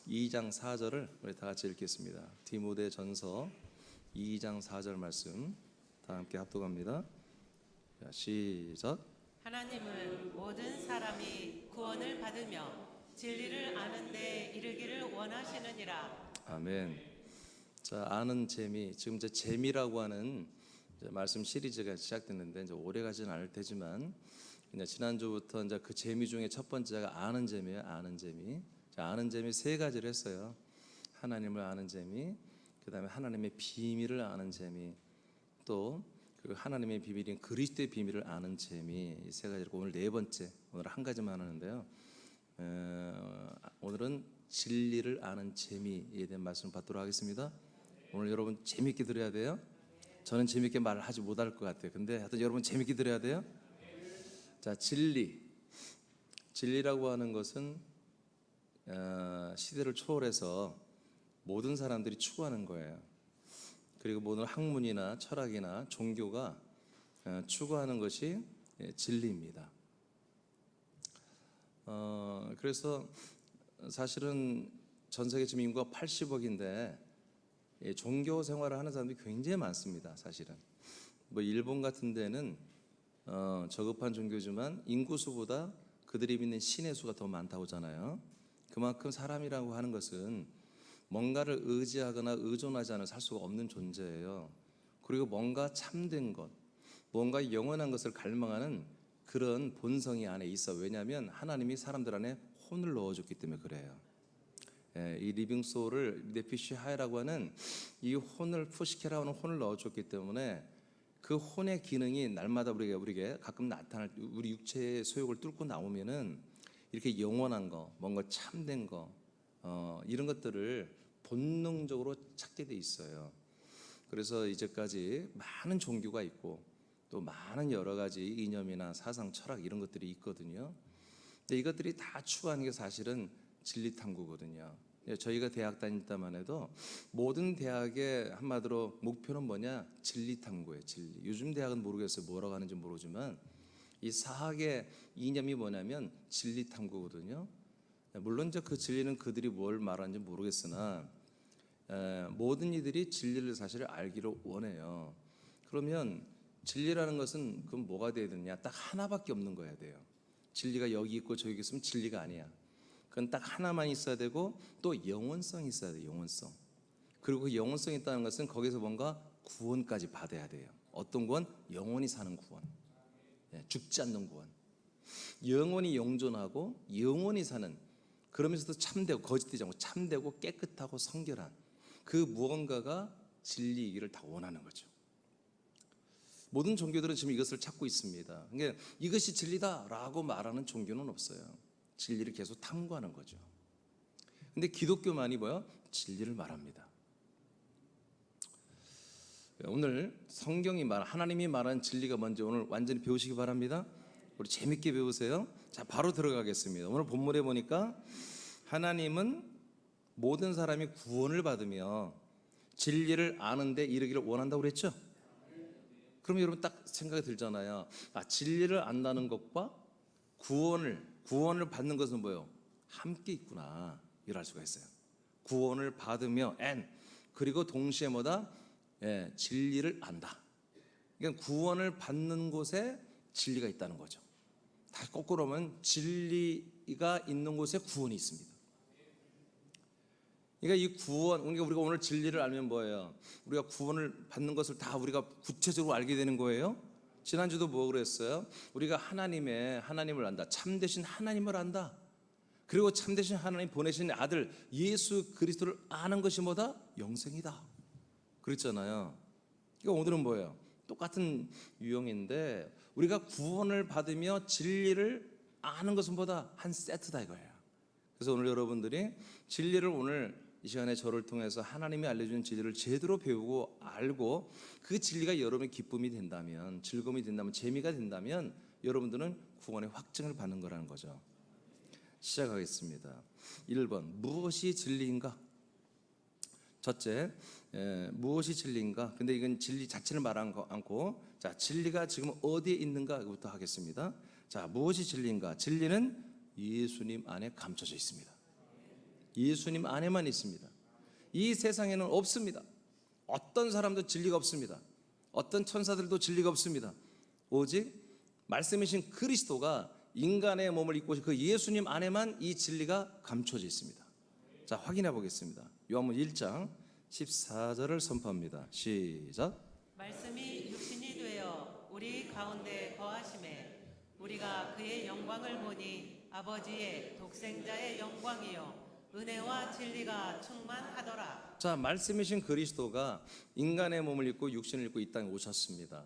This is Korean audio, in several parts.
2장 4절을 우리 다 같이 읽겠습니다. 디모데전서 2장 4절 말씀 다 함께 합독합니다. 자, 시작. 하나님은 모든 사람이 구원을 받으며 진리를 아는 데 이르기를 원하시느니라. 아멘. 자, 아는 재미. 지금 이제 재미라고 하는 이제 말씀 시리즈가 시작됐는데 이제 오래 가지는 않을 테지만 그냥 지난주부터 이제 그 재미 중에 첫 번째가 아는 재미예요. 아는 재미. 자, 아는 재미 세 가지를 했어요. 하나님을 아는 재미, 그다음에 하나님의 비밀을 아는 재미, 또 그 하나님의 비밀인 그리스도의 비밀을 아는 재미. 이 세 가지로 오늘 네 번째. 오늘 한 가지만 하는데요. 오늘은 진리를 아는 재미에 대한 말씀을 받도록 하겠습니다. 오늘 여러분 재미있게 들어야 돼요. 저는 재미있게 말을 하지 못할 것 같아요. 근데 하여튼 여러분 재미있게 들어야 돼요. 자, 진리라고 하는 것은 시대를 초월해서 모든 사람들이 추구하는 거예요. 그리고 모든 학문이나 철학이나 종교가 추구하는 것이 진리입니다. 그래서 사실은 전 세계 지금 인구가 80억인데 종교 생활을 하는 사람들이 굉장히 많습니다. 사실은 뭐 일본 같은 데는 저급한 종교지만 인구수보다 그들이 믿는 신의 수가 더 많다고 하잖아요. 그만큼 사람이라고 하는 것은 뭔가를 의지하거나 의존하지 않으면 살 수가 없는 존재예요. 그리고 뭔가 참된 것, 뭔가 영원한 것을 갈망하는 그런 본성이 안에 있어. 왜냐하면 하나님이 사람들 안에 혼을 넣어줬기 때문에 그래요. 이 리빙 소울을 네피쉬 하이라고 하는 이 혼을 푸시케라고 하는 혼을 넣어줬기 때문에 그 혼의 기능이 날마다 우리에게 가끔 나타날 우리 육체의 소욕을 뚫고 나오면은 이렇게 영원한 거, 뭔가 참된 거, 이런 것들을 본능적으로 찾게 돼 있어요. 그래서 이제까지 많은 종교가 있고 또 많은 여러 가지 이념이나 사상, 철학 이런 것들이 있거든요. 근데 이것들이 다 추구하는 게 사실은 진리 탐구거든요. 저희가 대학 다닐 때만 해도 모든 대학의 한마디로 목표는 뭐냐? 진리 탐구예요. 진리. 요즘 대학은 모르겠어요. 뭐라고 하는지 모르지만 이 사학의 이념이 뭐냐면 진리 탐구거든요. 물론 이제 그 진리는 그들이 뭘 말하는지 모르겠으나 모든 이들이 진리를 사실 알기를 원해요. 그러면 진리라는 것은 그럼 뭐가 돼야 되느냐? 딱 하나밖에 없는 거야 돼요. 진리가 여기 있고 저기 있으면 진리가 아니야. 그건 딱 하나만 있어야 되고 또 영원성이 있어야 돼요. 영원성. 그리고 그 영원성이 있다는 것은 거기서 뭔가 구원까지 받아야 돼요. 어떤 구원? 영원히 사는 구원. 죽지 않는 구원. 영원히 영존하고 영원히 사는, 그러면서도 참되고 거짓되지 않고 참되고 깨끗하고 성결한 그 무언가가 진리이기를 다 원하는 거죠. 모든 종교들은 지금 이것을 찾고 있습니다. 그러니까 이것이 진리다라고 말하는 종교는 없어요. 진리를 계속 탐구하는 거죠. 근데 기독교만이 뭐야? 진리를 말합니다. 오늘 성경이 하나님이 말하는 진리가 뭔지 오늘 완전히 배우시기 바랍니다. 우리 재밌게 배우세요. 자, 바로 들어가겠습니다. 오늘 본문에 보니까 하나님은 모든 사람이 구원을 받으며 진리를 아는데 이르기를 원한다고 그랬죠? 그럼 여러분 딱 생각이 들잖아요. 진리를 안다는 것과 구원을 받는 것은 뭐예요? 함께 있구나. 이럴 수가 있어요. 구원을 받으며 그리고 동시에 뭐다? 진리를 안다. 그러니까 구원을 받는 곳에 진리가 있다는 거죠. 다시 거꾸로 하면 진리가 있는 곳에 구원이 있습니다. 그러니까 이 구원, 그러니까 우리가 오늘 진리를 알면 뭐예요? 우리가 구원을 받는 것을 다 우리가 구체적으로 알게 되는 거예요. 지난주도 뭐 그랬어요? 우리가 하나님을 안다. 참되신 하나님을 안다. 그리고 참되신 하나님 보내신 아들 예수 그리스도를 아는 것이 뭐다? 영생이다. 그랬잖아요. 그러니까 오늘은 뭐예요? 똑같은 유형인데 우리가 구원을 받으며 진리를 아는 것은 뭐다? 한 세트다 이거예요. 그래서 오늘 여러분들이 진리를 오늘 이 시간에 저를 통해서 하나님이 알려주는 진리를 제대로 배우고 알고 그 진리가 여러분의 기쁨이 된다면, 즐거움이 된다면, 재미가 된다면 여러분들은 구원의 확증을 받는 거라는 거죠. 시작하겠습니다. 1번, 무엇이 진리인가? 첫째, 무엇이 진리인가? 근데 이건 진리 자체를 말하지 않고, 자, 진리가 지금 어디에 있는가부터 하겠습니다. 자, 무엇이 진리인가? 진리는 예수님 안에 감춰져 있습니다. 예수님 안에만 있습니다. 이 세상에는 없습니다. 어떤 사람도 진리가 없습니다. 어떤 천사들도 진리가 없습니다. 오직 말씀이신 그리스도가 인간의 몸을 입고 그 예수님 안에만 이 진리가 감춰져 있습니다. 자, 확인해 보겠습니다. 요한복음 1장 14절을 선포합니다. 시작. 말씀이 육신이 되어 우리 가운데 거하심에 우리가 그의 영광을 보니 아버지의 독생자의 영광이요 은혜와 진리가 충만하더라. 자, 말씀이신 그리스도가 인간의 몸을 입고 육신을 입고 이 땅에 오셨습니다.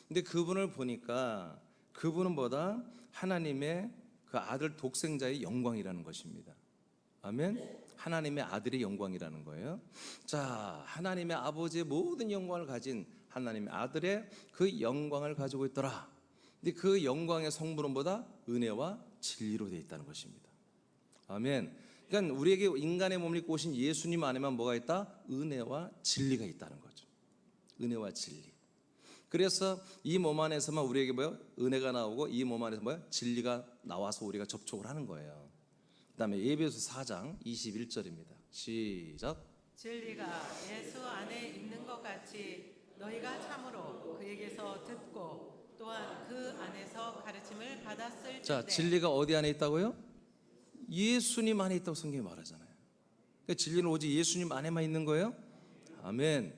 근데 그분을 보니까 그분은 뭐다? 하나님의 그 아들 독생자의 영광이라는 것입니다. 아멘. 하나님의 아들의 영광이라는 거예요. 자, 하나님의 아버지의 모든 영광을 가진 하나님의 아들의 그 영광을 가지고 있더라. 근데 그 영광의 성분은 뭐다? 은혜와 진리로 되어 있다는 것입니다. 아멘. 그러니까 우리에게 인간의 몸을 입고 오신 예수님 안에만 뭐가 있다? 은혜와 진리가 있다는 거죠. 은혜와 진리. 그래서 이 몸 안에서만 우리에게 뭐요? 은혜가 나오고 이 몸 안에서 뭐요? 진리가 나와서 우리가 접촉을 하는 거예요. 그다음에 에베소 4장 21절입니다. 시작. 진리가 예수 안에 있는 것 같이 너희가 참으로 그에게서 듣고 또한 그 안에서 가르침을 받았을 자, 때 진리가 어디 안에 있다고요? 예수님 안에 있다고 성경이 말하잖아요. 그러니까 진리는 오직 예수님 안에만 있는 거예요. 아멘.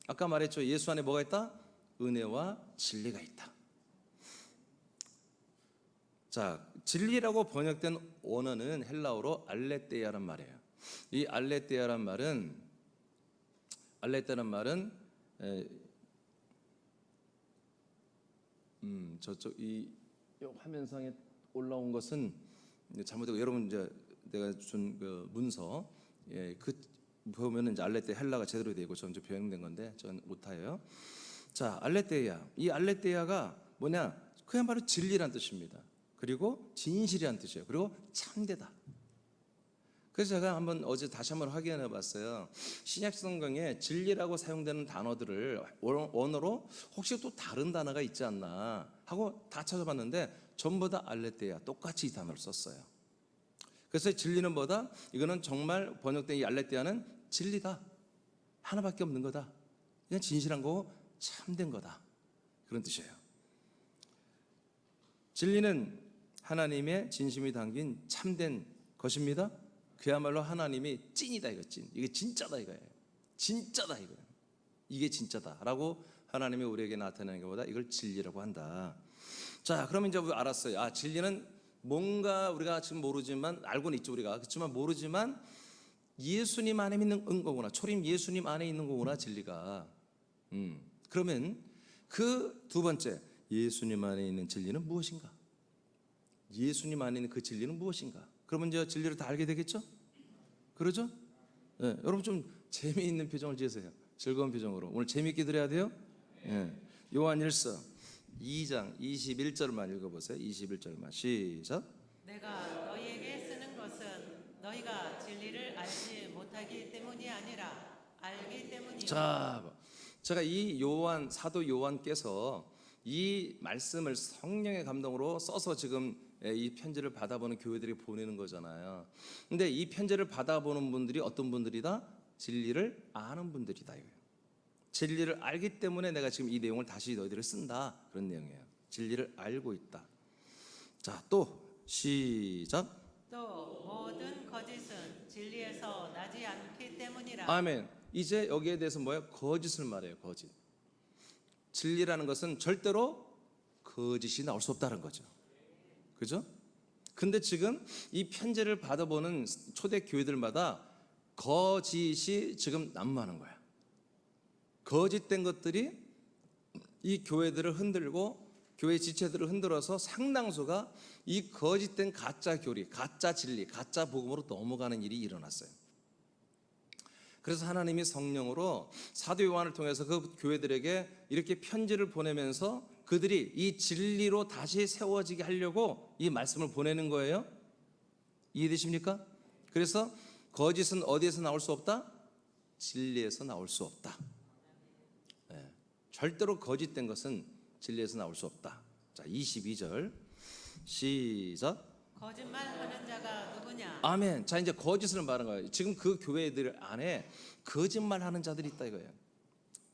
아까 말했죠. 예수 안에 뭐가 있다? 은혜와 진리가 있다. 자, 진리라고 번역된 원어는 헬라어로 알레테이아란 말이에요. 이 알레테이아란 말은 저쪽 이 화면상에 올라온 것은 잘못되고 여러분 이제 내가 준 그 문서 그 보면은 이제 알레테이아 헬라가 제대로 되고 전 변형된 건데 전 오타예요. 자, 알레테이아. 이 알레테이아가 뭐냐? 그야말로 진리란 뜻입니다. 그리고 진실이란 뜻이에요. 그리고 참되다. 그래서 제가 어제 다시 한번 확인해 봤어요. 신약 성경에 진리라고 사용되는 단어들을 원어로 혹시 또 다른 단어가 있지 않나 하고 다 찾아봤는데 전부 다 알레테이아 똑같이 이 단어를 썼어요. 그래서 진리는 뭐다? 이거는 정말 번역된 이 알레테이아는 진리다. 하나밖에 없는 거다. 그냥 진실한 거고 참된 거다. 그런 뜻이에요. 진리는 하나님의 진심이 담긴 참된 것입니다. 그야말로 하나님이 찐이다 이거 찐. 이게 진짜다 이거예요. 진짜다 이거예요. 이게 진짜다라고 하나님이 우리에게 나타내는 것보다 이걸 진리라고 한다. 자, 그러면 이제 우리 알았어요. 아, 진리는 뭔가 우리가 지금 모르지만 알고는 있죠 우리가. 그렇지만 모르지만 예수님 안에 있는 거구나. 초림 예수님 안에 있는 거구나 진리가. 그러면 그 두 번째 예수님 안에 있는 진리는 무엇인가? 예수님 안에 있는 그 진리는 무엇인가? 그러면 이제 진리를 다 알게 되겠죠? 그러죠? 네, 여러분 좀 재미있는 표정을 지으세요. 즐거운 표정으로. 오늘 재미있게 들어야 돼요. 네. 요한일서 2장 21절만 읽어보세요. 21절만 시작. 내가 너희에게 쓰는 것은 너희가 진리를 알지 못하기 때문이 아니라 알기 때문이요. 자, 제가 이 사도 요한께서 이 말씀을 성령의 감동으로 써서 지금 이 편지를 받아보는 교회들이 보내는 거잖아요. 근데 이 편지를 받아보는 분들이 어떤 분들이다? 진리를 아는 분들이다 이거예요. 진리를 알기 때문에 내가 지금 이 내용을 다시 너희들을 쓴다 그런 내용이에요. 진리를 알고 있다. 자, 또 시작. 또 모든 거짓은 진리에서 나지 않기 때문이라. 아멘. 이제 여기에 대해서 뭐예요? 거짓을 말해요. 거짓. 진리라는 것은 절대로 거짓이 나올 수 없다는 거죠. 그죠? 근데 지금 이 편지를 받아보는 초대 교회들마다 거짓이 지금 난무하는 거야. 거짓된 것들이 이 교회들을 흔들고 교회 지체들을 흔들어서 상당수가 이 거짓된 가짜 교리, 가짜 진리, 가짜 복음으로 넘어가는 일이 일어났어요. 그래서 하나님이 성령으로 사도 요한을 통해서 그 교회들에게 이렇게 편지를 보내면서 그들이 이 진리로 다시 세워지게 하려고 이 말씀을 보내는 거예요. 이해되십니까? 그래서 거짓은 어디에서 나올 수 없다? 진리에서 나올 수 없다. 네. 절대로 거짓된 것은 진리에서 나올 수 없다. 자, 22절 시작. 거짓말하는 자가 없느냐? 아멘. 자, 이제 거짓을 말하는 거예요. 지금 그 교회들 안에 거짓말하는 자들이 있다 이거예요.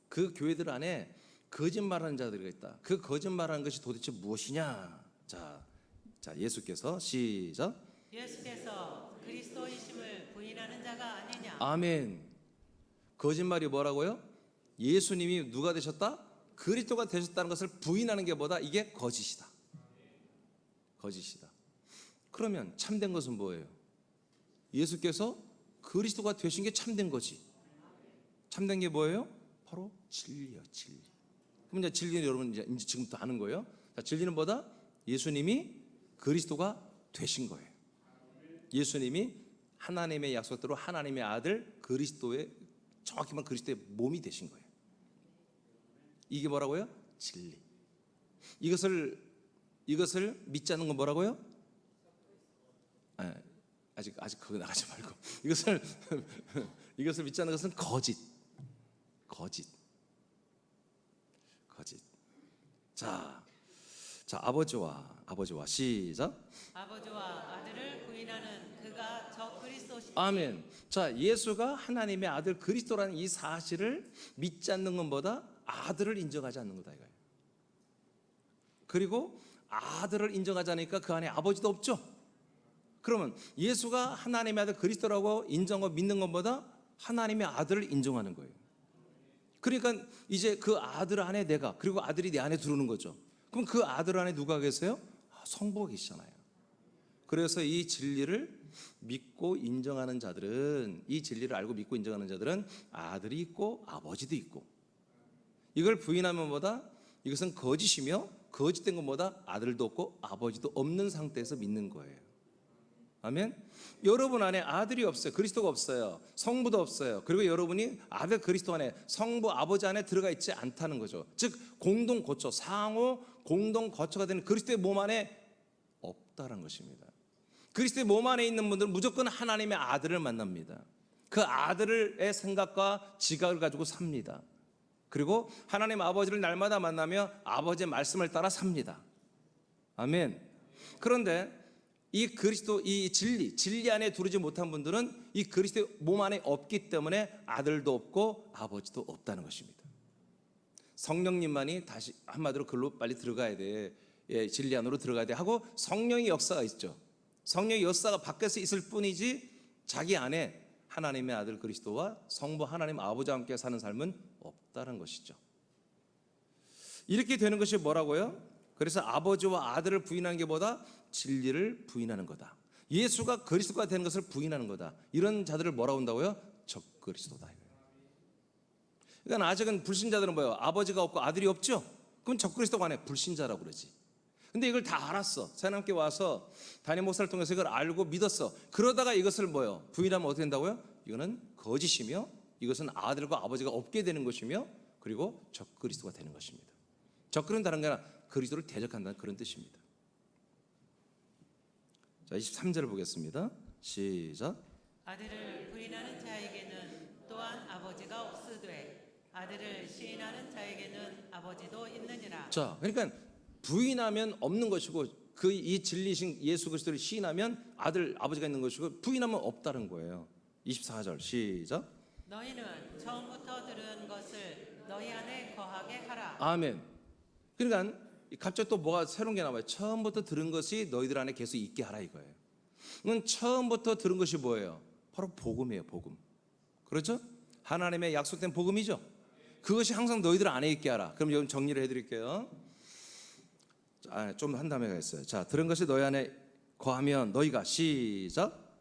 그 교회들 안에 거짓말하는 자들이 있다. 그 거짓말하는 것이 도대체 무엇이냐? 자, 예수께서 시작. 예수께서 그리스도이심을 부인하는 자가 아니냐? 아멘. 거짓말이 뭐라고요? 예수님이 누가 되셨다? 그리스도가 되셨다는 것을 부인하는 게 뭐다? 이게 거짓이다. 거짓이다. 그러면 참된 것은 뭐예요? 예수께서 그리스도가 되신 게 참된 거지. 참된 게 뭐예요? 바로 진리예요, 진리. 그럼 이제 진리는 여러분 이제 지금부터 아는 거예요. 자, 진리는 뭐다? 예수님이 그리스도가 되신 거예요. 예수님이 하나님의 약속대로 하나님의 아들 그리스도의, 정확히 말하면 그리스도의 몸이 되신 거예요. 이게 뭐라고요? 진리. 이것을 믿지 않는 건 뭐라고요? 아직 그거 나가지 말고 이것을 믿지 않는 것은 거짓. 자, 아버지와 시작. 아버지와 아들을 부인하는 그가 저 그리스도시. 아멘. 자, 예수가 하나님의 아들 그리스도라는 이 사실을 믿지 않는 건 뭐다? 아들을 인정하지 않는 거다 이거예요. 그리고 아들을 인정하지 않으니까 그 안에 아버지도 없죠. 그러면 예수가 하나님의 아들 그리스도라고 인정하고 믿는 것보다 하나님의 아들을 인정하는 거예요. 그러니까 이제 그 아들 안에 내가, 그리고 아들이 내 안에 들어오는 거죠. 그럼 그 아들 안에 누가 계세요? 성부가 계시잖아요. 그래서 이 진리를 믿고 인정하는 자들은, 이 진리를 알고 믿고 인정하는 자들은 아들이 있고 아버지도 있고, 이걸 부인하면 뭐다? 이것은 거짓이며, 거짓된 것보다 아들도 없고 아버지도 없는 상태에서 믿는 거예요. 아멘. 여러분 안에 아들이 없어요. 그리스도가 없어요. 성부도 없어요. 그리고 여러분이 아들 그리스도 안에, 성부 아버지 안에 들어가 있지 않다는 거죠. 즉 공동 거처, 상호 공동 거처가 되는 그리스도의 몸 안에 없다는 것입니다. 그리스도의 몸 안에 있는 분들은 무조건 하나님의 아들을 만납니다. 그 아들의 생각과 지각을 가지고 삽니다. 그리고 하나님 아버지를 날마다 만나며 아버지의 말씀을 따라 삽니다. 아멘. 그런데 이 그리스도, 이 진리 안에 두르지 못한 분들은 이 그리스도의 몸 안에 없기 때문에 아들도 없고 아버지도 없다는 것입니다. 성령님만이, 다시 한마디로 글로 빨리 들어가야 돼. 예, 진리 안으로 들어가야 돼 하고 성령의 역사가 있죠. 성령의 역사가 밖에서 있을 뿐이지 자기 안에 하나님의 아들 그리스도와 성부 하나님 아버지와 함께 사는 삶은 없다는 것이죠. 이렇게 되는 것이 뭐라고요? 그래서 아버지와 아들을 부인하는 게 뭐다? 진리를 부인하는 거다. 예수가 그리스도가 되는 것을 부인하는 거다. 이런 자들을 뭐라고 한다고요? 적그리스도다. 그러니까 아직은 불신자들은 뭐예요? 아버지가 없고 아들이 없죠? 그럼 적그리스도가 아니라 불신자라고 그러지. 근데 이걸 다 알았어. 새하나님께 와서 담임 목사를 통해서 이걸 알고 믿었어. 그러다가 이것을 뭐예요? 부인하면 어떻게 된다고요? 이거는 거짓이며, 이것은 아들과 아버지가 없게 되는 것이며, 그리고 적그리스도가 되는 것입니다. 적그리스도는 다른 게 아니라 그리스도를 대적한다는 그런 뜻입니다. 자, 23절을 보겠습니다. 시작. 아들을 부인하는 자에게는 또한 아버지가 없으되 아들을 시인하는 자에게는 아버지도 있느니라. 자, 그러니까 부인하면 없는 것이고, 그 이 진리신 예수 그리스도를 시인하면 아들 아버지가 있는 것이고, 부인하면 없다는 거예요. 24절 시작. 너희는 처음부터 들은 것을 너희 안에 거하게 하라. 아멘. 그러니까 갑자기 또 뭐가 새로운 게 나와요. 처음부터 들은 것이 너희들 안에 계속 있게 하라 이거예요. 그건 처음부터 들은 것이 뭐예요? 바로 복음이에요. 복음. 그렇죠? 하나님의 약속된 복음이죠. 그것이 항상 너희들 안에 있게 하라. 그럼 여러분 정리를 해드릴게요. 좀 한 다음에 가겠어요. 자, 들은 것이 너희 안에 거하면 너희가, 시작.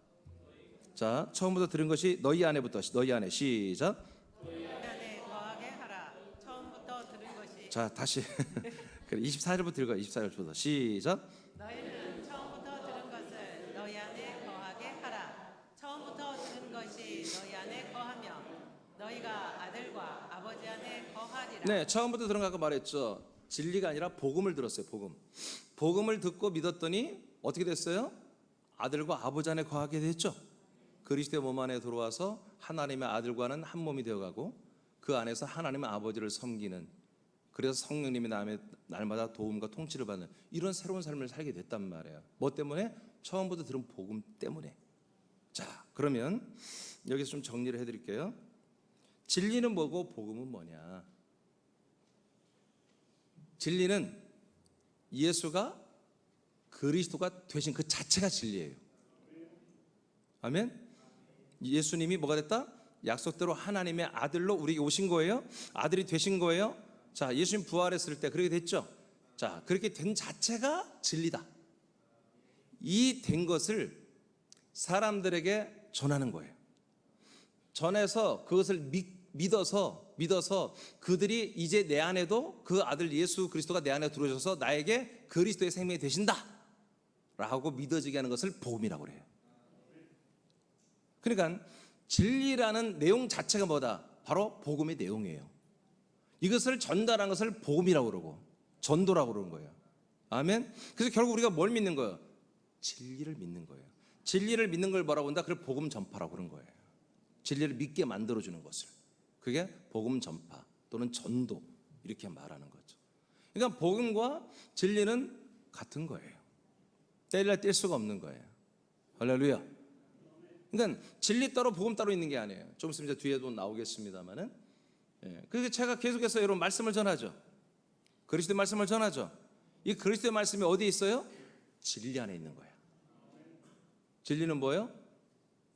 자, 처음부터 들은 것이 너희 안에부터, 너희 안에, 시작. 너희 안에 거하게 하라. 처음부터 들은 것이. 자, 다시. 그래, 24절부터 읽어요. 24절부터 시작. 너희는 처음부터 들은 것을 너희 안에 거하게 하라. 처음부터 들은 것이 너희 안에 거하며 너희가 아들과 아버지 안에 거하리라. 네, 처음부터 들은 거 아까 말했죠. 진리가 아니라 복음을 들었어요. 복음을 듣고 믿었더니 어떻게 됐어요? 아들과 아버지 안에 거하게 됐죠. 그리스도의 몸 안에 들어와서 하나님의 아들과는 한 몸이 되어가고, 그 안에서 하나님의 아버지를 섬기는, 그래서 성령님이 날마다 도움과 통치를 받는 이런 새로운 삶을 살게 됐단 말이에요. 뭐 때문에? 처음부터 들은 복음 때문에. 자, 그러면 여기서 좀 정리를 해드릴게요. 진리는 뭐고 복음은 뭐냐? 진리는 예수가 그리스도가 되신 그 자체가 진리예요. 아멘. 예수님이 뭐가 됐다? 약속대로 하나님의 아들로 우리에게 오신 거예요. 아들이 되신 거예요. 자, 예수님 부활했을 때 그렇게 됐죠. 자, 그렇게 된 자체가 진리다. 이 된 것을 사람들에게 전하는 거예요. 전해서 그것을 믿어서 그들이 이제 내 안에도 그 아들 예수 그리스도가 내 안에 들어오셔서 나에게 그리스도의 생명이 되신다 라고 믿어지게 하는 것을 복음이라고 그래요. 그러니까 진리라는 내용 자체가 뭐다? 바로 복음의 내용이에요. 이것을 전달하는 것을 복음이라고 그러고 전도라고 그러는 거예요. 아멘. 그래서 결국 우리가 뭘 믿는 거예요? 진리를 믿는 거예요. 진리를 믿는 걸 뭐라고 한다? 그걸 복음 전파라고 그런 거예요. 진리를 믿게 만들어주는 것을. 그게 복음 전파 또는 전도 이렇게 말하는 거죠. 그러니까 복음과 진리는 같은 거예요. 뗄래야 뗄 수가 없는 거예요. 할렐루야. 그러니까 진리 따로 복음 따로 있는 게 아니에요. 좀 있으면 이제 뒤에도 나오겠습니다만은. 그래서 제가 계속해서 여러분 말씀을 전하죠. 그리스도의 말씀을 전하죠. 이 그리스도의 말씀이 어디에 있어요? 진리 안에 있는 거예요. 진리는 뭐예요?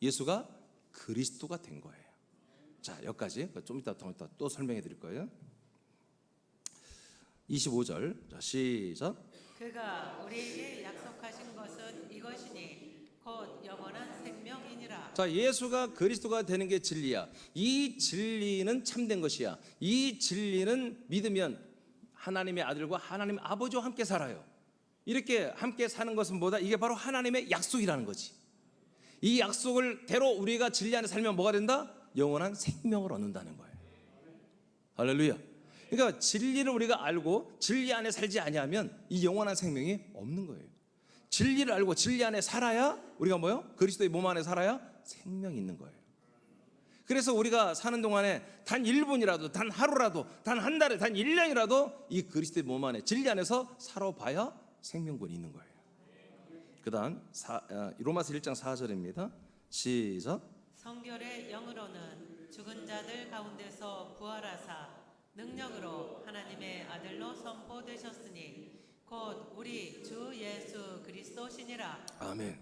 예수가 그리스도가 된 거예요. 자, 여기까지 좀 이따 또 설명해 드릴 거예요. 25절. 자, 시작. 그가 우리에게 약속하신 것은 이것이니 곧 영원한 생명이니라. 자, 예수가 그리스도가 되는 게 진리야. 이 진리는 참된 것이야. 이 진리는 믿으면 하나님의 아들과 하나님 아버지와 함께 살아요. 이렇게 함께 사는 것은 뭐다? 이게 바로 하나님의 약속이라는 거지. 이 약속을 대로 우리가 진리 안에 살면 뭐가 된다? 영원한 생명을 얻는다는 거예요. 할렐루야. 그러니까 진리를 우리가 알고 진리 안에 살지 아니하면 이 영원한 생명이 없는 거예요. 진리를 알고 진리 안에 살아야 우리가 뭐요? 그리스도의 몸 안에 살아야 생명이 있는 거예요. 그래서 우리가 사는 동안에 단 1분이라도 단 하루라도 단 한 달에 단 1년이라도 이 그리스도의 몸 안에 진리 안에서 살아봐야 생명권이 있는 거예요. 그 다음 로마서 1장 4절입니다. 시작. 성결의 영으로는 죽은 자들 가운데서 부활하사 능력으로 하나님의 아들로 선포되셨으니 곧 우리 주 예수 그리스도시니라. 아멘.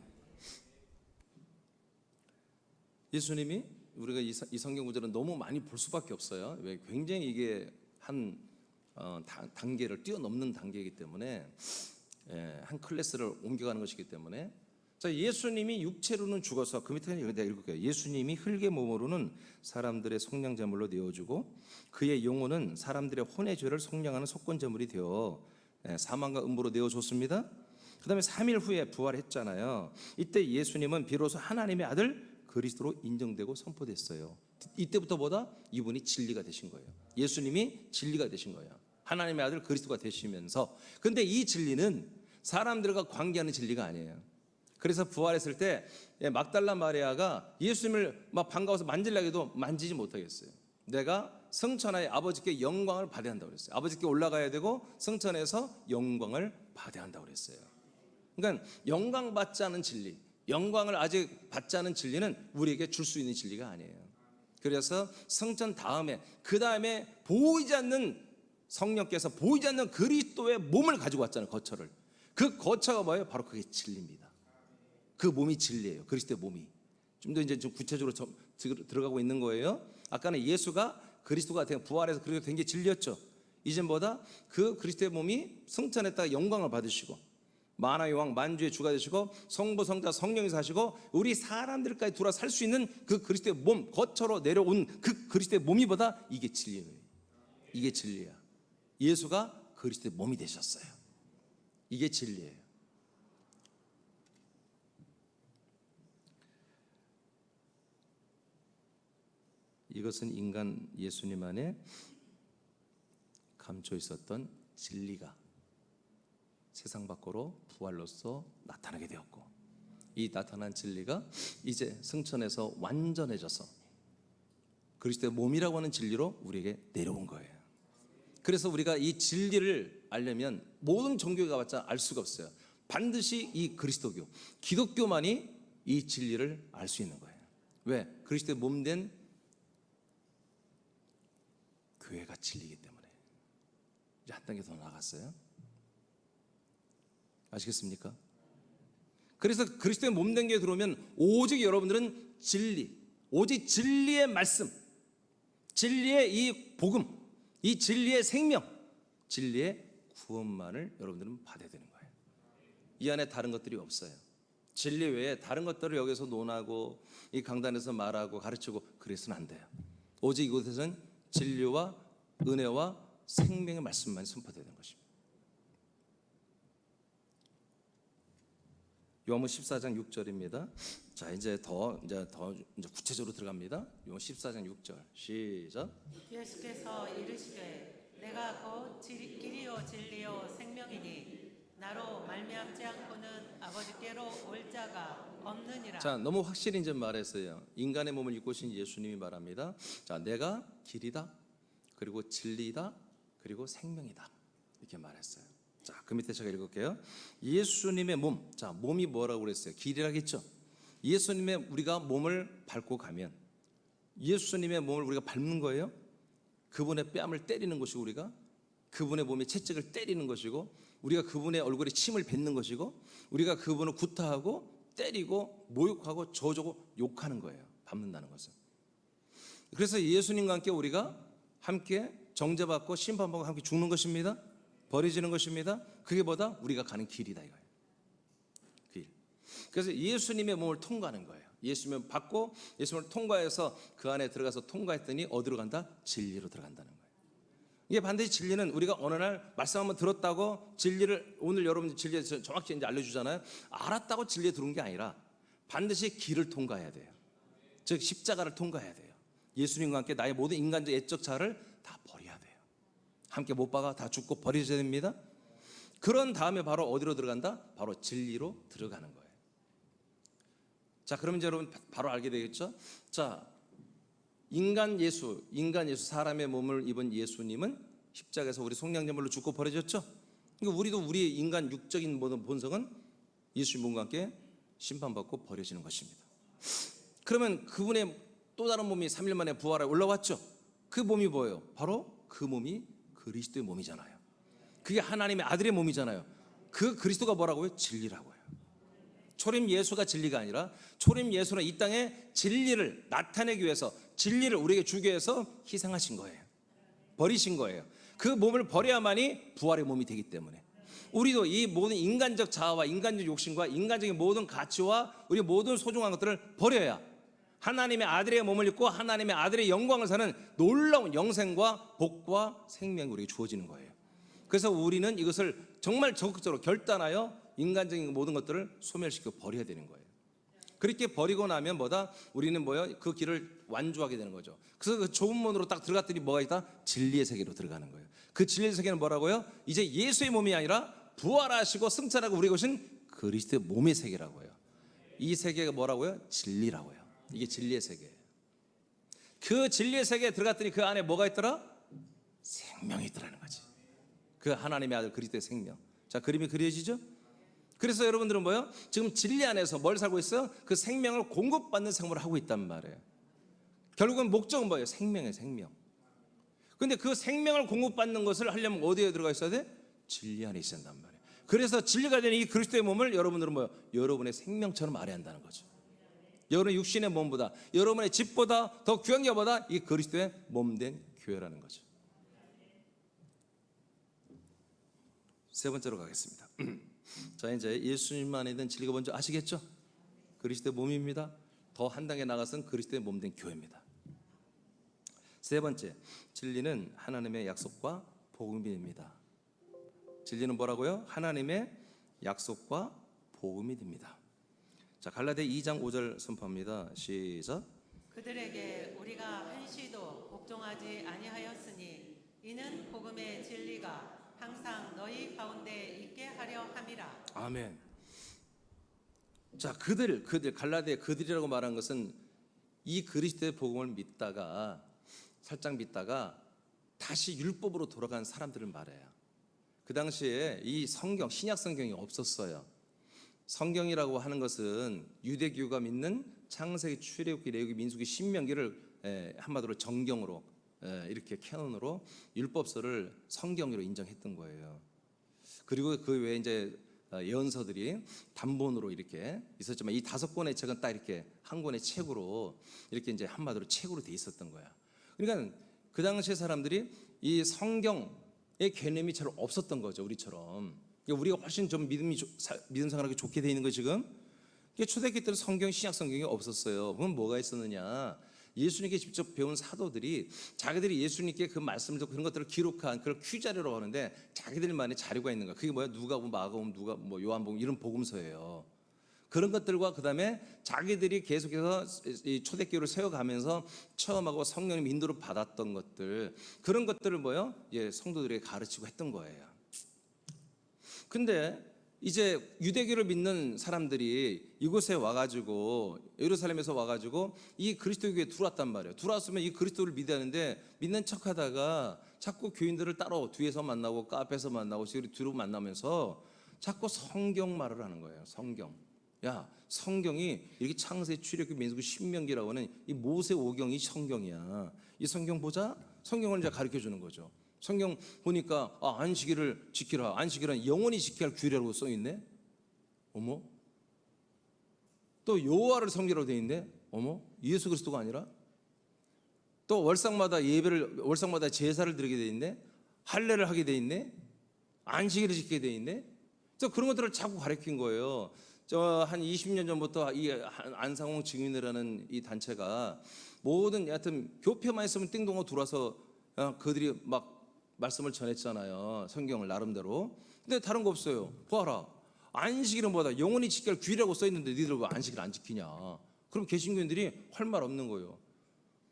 예수님이 우리가 이 성경 구절은 너무 많이 볼 수밖에 없어요. 왜? 굉장히 이게 한 단계를 뛰어넘는 단계이기 때문에 한 클래스를 옮겨가는 것이기 때문에 자, 예수님이 육체로는 죽어서 그 밑에 내가 읽을게요. 예수님이 흙의 몸으로는 사람들의 속량 제물로 내어주고 그의 영혼은 사람들의 혼의 죄를 속량하는 속건 제물이 되어 사망과 음부로 내어줬습니다. 그 다음에 3일 후에 부활했잖아요. 이때 예수님은 비로소 하나님의 아들 그리스도로 인정되고 선포됐어요. 이때부터 뭐다? 이분이 진리가 되신 거예요. 예수님이 진리가 되신 거예요. 하나님의 아들 그리스도가 되시면서. 근데 이 진리는 사람들과 관계하는 진리가 아니에요. 그래서 부활했을 때 막달라 마리아가 예수님을 막 반가워서 만지려고 해도 만지지 못하겠어요. 내가 성천하에 아버지께 영광을 받아야 한다고 그랬어요. 아버지께 올라가야 되고 성천에서 영광을 받아야 한다고 그랬어요. 그러니까 영광 받지 않은 진리, 영광을 아직 받지 않은 진리는 우리에게 줄 수 있는 진리가 아니에요. 그래서 성천 다음에 그 다음에 보이지 않는 성령께서 보이지 않는 그리스도의 몸을 가지고 왔잖아요. 거처를. 그 거처가 뭐예요? 바로 그게 진리입니다. 그 몸이 진리예요. 그리스도의 몸이. 좀 더 이제 좀 구체적으로 들어가고 있는 거예요. 아까는 예수가 그리스도가 부활해서 그리스도 된 게 진리였죠. 이제 뭐다? 그 그리스도의 몸이 성천에다가 영광을 받으시고 만왕의 왕 만주의 주가 되시고 성부 성자 성령이 사시고 우리 사람들까지 돌아 살 수 있는 그 그리스도의 몸 거처로 내려온 그 그리스도의 몸이 뭐다? 이게 진리예요. 이게 진리야. 예수가 그리스도의 몸이 되셨어요. 이게 진리예요. 이것은 인간 예수님 안에 감춰 있었던 진리가 세상 밖으로 부활로서 나타나게 되었고 이 나타난 진리가 이제 성천에서 완전해져서 그리스도의 몸이라고 하는 진리로 우리에게 내려온 거예요. 그래서 우리가 이 진리를 알려면 모든 종교에 가봤자 알 수가 없어요. 반드시 이 그리스도교, 기독교만이 이 진리를 알 수 있는 거예요. 왜? 그리스도의 몸된 교회가 진리이기 때문에. 이제 한 단계 더 나아갔어요. 아시겠습니까? 그래서 그리스도의 몸된 교회에 들어오면 오직 여러분들은 진리, 오직 진리의 말씀, 진리의 이 복음, 이 진리의 생명, 진리의 구원만을 여러분들은 받아야 되는 거예요. 이 안에 다른 것들이 없어요. 진리 외에 다른 것들을 여기서 논하고 이 강단에서 말하고 가르치고 그래서는 안 돼요. 오직 이곳에서는 진리와 은혜와 생명의 말씀만 선포되는 것입니다. 요한복음 14장 6절입니다. 자, 이제 더 구체적으로 들어갑니다. 요한복음 14장 6절 시작. 예수께서 이르시되 내가 곧 길이요 진리요 생명이니 나로 말미암지 않고는 아버지께로 올 자가 없느니라. 자, 너무 확실히 이제 말했어요. 인간의 몸을 입고 오신 예수님이 말합니다. 자, 내가 길이다, 그리고 진리다, 그리고 생명이다, 이렇게 말했어요. 자, 그 밑에 제가 읽을게요. 예수님의 몸, 자, 몸이 뭐라고 그랬어요? 길이라겠죠. 예수님의 우리가 몸을 밟고 가면 예수님의 몸을 우리가 밟는 거예요. 그분의 뺨을 때리는 것이고 우리가 그분의 몸에 채찍을 때리는 것이고 우리가 그분의 얼굴에 침을 뱉는 것이고 우리가 그분을 구타하고 때리고 모욕하고 저주고 욕하는 거예요. 밟는다는 것은. 그래서 예수님과 함께 우리가 함께 정죄받고 심판받고 함께 죽는 것입니다. 버려지는 것입니다. 그게 뭐다? 우리가 가는 길이다 이거예요. 길. 그래서 예수님의 몸을 통과하는 거예요. 예수님을 받고 예수님을 통과해서 그 안에 들어가서 통과했더니 어디로 간다? 진리로 들어간다는 거예요. 이게 반드시 진리는 우리가 어느 날 말씀 한번 들었다고 진리를 오늘 여러분 진리에 정확히 이제 알려주잖아요. 알았다고 진리에 들어온 게 아니라 반드시 길을 통과해야 돼요. 즉 십자가를 통과해야 돼요. 예수님과 함께 나의 모든 인간적 애적 자를 다 버려야 돼요. 함께 못 박아 다 죽고 버려져야 됩니다. 그런 다음에 바로 어디로 들어간다? 바로 진리로 들어가는 거예요. 자, 그러면 이제 여러분 바로 알게 되겠죠? 자, 인간 예수 사람의 몸을 입은 예수님은 십자가에서 우리 속량제물로 죽고 버려졌죠. 그러니까 우리도 우리의 인간 육적인 모든 본성은 예수님 몸과 함께 심판받고 버려지는 것입니다. 그러면 그분의 또 다른 몸이 3일 만에 부활해 올라왔죠. 그 몸이 뭐예요? 바로 그 몸이 그리스도의 몸이잖아요. 그게 하나님의 아들의 몸이잖아요. 그 그리스도가 뭐라고요? 진리라고요. 초림 예수가 진리가 아니라 초림 예수는 이 땅에 진리를 나타내기 위해서 진리를 우리에게 주기 위해서 희생하신 거예요. 버리신 거예요. 그 몸을 버려야만이 부활의 몸이 되기 때문에 우리도 이 모든 인간적 자아와 인간적 욕심과 인간적인 모든 가치와 우리 모든 소중한 것들을 버려야 하나님의 아들의 몸을 입고 하나님의 아들의 영광을 사는 놀라운 영생과 복과 생명이 우리에게 주어지는 거예요. 그래서 우리는 이것을 정말 적극적으로 결단하여 인간적인 모든 것들을 소멸시켜 버려야 되는 거예요. 그렇게 버리고 나면 뭐다? 우리는 뭐요? 그 길을 완주하게 되는 거죠. 그래서 그 좁은 문으로 딱 들어갔더니 뭐가 있다? 진리의 세계로 들어가는 거예요. 그 진리의 세계는 뭐라고요? 이제 예수의 몸이 아니라 부활하시고 승천하고 우리가 오신 그리스도의 몸의 세계라고요. 이 세계가 뭐라고요? 진리라고요. 이게 진리의 세계예요. 그 진리의 세계에 들어갔더니 그 안에 뭐가 있더라? 생명이 있더라는 거지. 그 하나님의 아들 그리스도의 생명. 자, 그림이 그려지죠? 그래서 여러분들은 뭐예요? 지금 진리 안에서 뭘 살고 있어요? 그 생명을 공급받는 생활을 하고 있단 말이에요. 결국은 목적은 뭐예요? 생명이에요, 생명. 근데 그 생명을 공급받는 것을 하려면 어디에 들어가 있어야 돼? 진리 안에 있어야 한단 말이에요. 그래서 진리가 되는 이 그리스도의 몸을 여러분들은 뭐예요? 여러분의 생명처럼 알아야 한다는 거죠. 여러분의 육신의 몸보다 여러분의 집보다 더 귀한 게 뭐다? 이 그리스도의 몸된 교회라는 거죠. 세 번째로 가겠습니다. 자, 이제 예수님 안에 있는 진리가 먼저 아시겠죠? 그리스도의 몸입니다. 더 한 단계 나가서는 그리스도의 몸된 교회입니다. 세 번째, 진리는 하나님의 약속과 복음입니다. 진리는 뭐라고요? 하나님의 약속과 복음이 됩니다. 자, 갈라디아 2장 5절 선포합니다. 시작. 그들에게 우리가 한시도 복종하지 아니하였으니 이는 복음의 진리가 항상 너희 가운데 있게 하려 함이라. 아멘. 자, 그들 갈라디아 그들이라고 말한 것은 이 그리스도의 복음을 믿다가 살짝 믿다가 다시 율법으로 돌아간 사람들을 말해요. 그 당시에 이 성경 신약 성경이 없었어요. 성경이라고 하는 것은 유대교가 믿는 창세기, 출애굽기, 레위기, 민수기, 신명기를 한마디로 정경으로 이렇게 캐논으로 율법서를 성경으로 인정했던 거예요. 그리고 그 외에 이제 예언서들이 단본으로 이렇게 있었지만 이 5권의 책은 딱 이렇게 한 권의 책으로 이렇게 이제 한마디로 책으로 돼 있었던 거야. 그러니까 그 당시에 사람들이 이 성경의 개념이 잘 없었던 거죠, 우리처럼. 그러니까 우리가 훨씬 좀 믿음 생활하기 좋게 돼 있는 거 지금. 초대기 때는 신약 성경이 없었어요. 그럼 뭐가 있었느냐? 예수님께 직접 배운 사도들이 자기들이 예수님께 그 말씀을 듣고 그런 것들을 기록한 그걸 큐자료라고 하는데 자기들만의 자료가 있는 거야. 그게 뭐야? 누가복음, 마가복음, 요한복음 이런 복음서예요. 그런 것들과 그다음에 자기들이 계속해서 이 초대교회를 세워가면서 처음하고 성령님 인도를 받았던 것들, 그런 것들을 뭐요? 성도들에게 가르치고 했던 거예요. 근데 이제 유대교를 믿는 사람들이 이곳에 와가지고 예루살렘에서 와가지고 이 그리스도교에 들어왔단 말이에요. 들어왔으면 이 그리스도를 믿었는데 믿는 척하다가 자꾸 교인들을 따로 뒤에서 만나고 카페에서 만나고 뒤로 만나면서 자꾸 성경 말을 하는 거예요. 성경. 야, 성경이 이렇게 창세, 출애굽기, 민수기, 신명기라고 하는 이 모세 오경이 성경이야. 이 성경 보자. 성경을 이제 가르쳐 주는 거죠. 성경 보니까 안식일을 지키라. 안식일은 영원히 지켜야 할 규례라고 써 있네. 어머. 또 여호와를 섬기라고 돼 있네. 어머. 예수 그리스도가 아니라 또 월상마다 제사를 드리게 돼 있네. 할례를 하게 돼 있네. 안식일을 지키게 돼 있네. 저 그런 것들을 자꾸 가르친 거예요. 저 한 20년 전부터 이 안상홍 증인이라는 이 단체가 모든 여하튼 교표만 있으면 띵동하고 들어와서 그들이 막 말씀을 전했잖아요. 성경을 나름대로. 근데 다른 거 없어요. 봐라. 안식일은 뭐다? 영원히 지켜야 할 규례라고 써 있는데 니들 왜 안식일 안 지키냐? 그럼 개신교인들이 할 말 없는 거예요.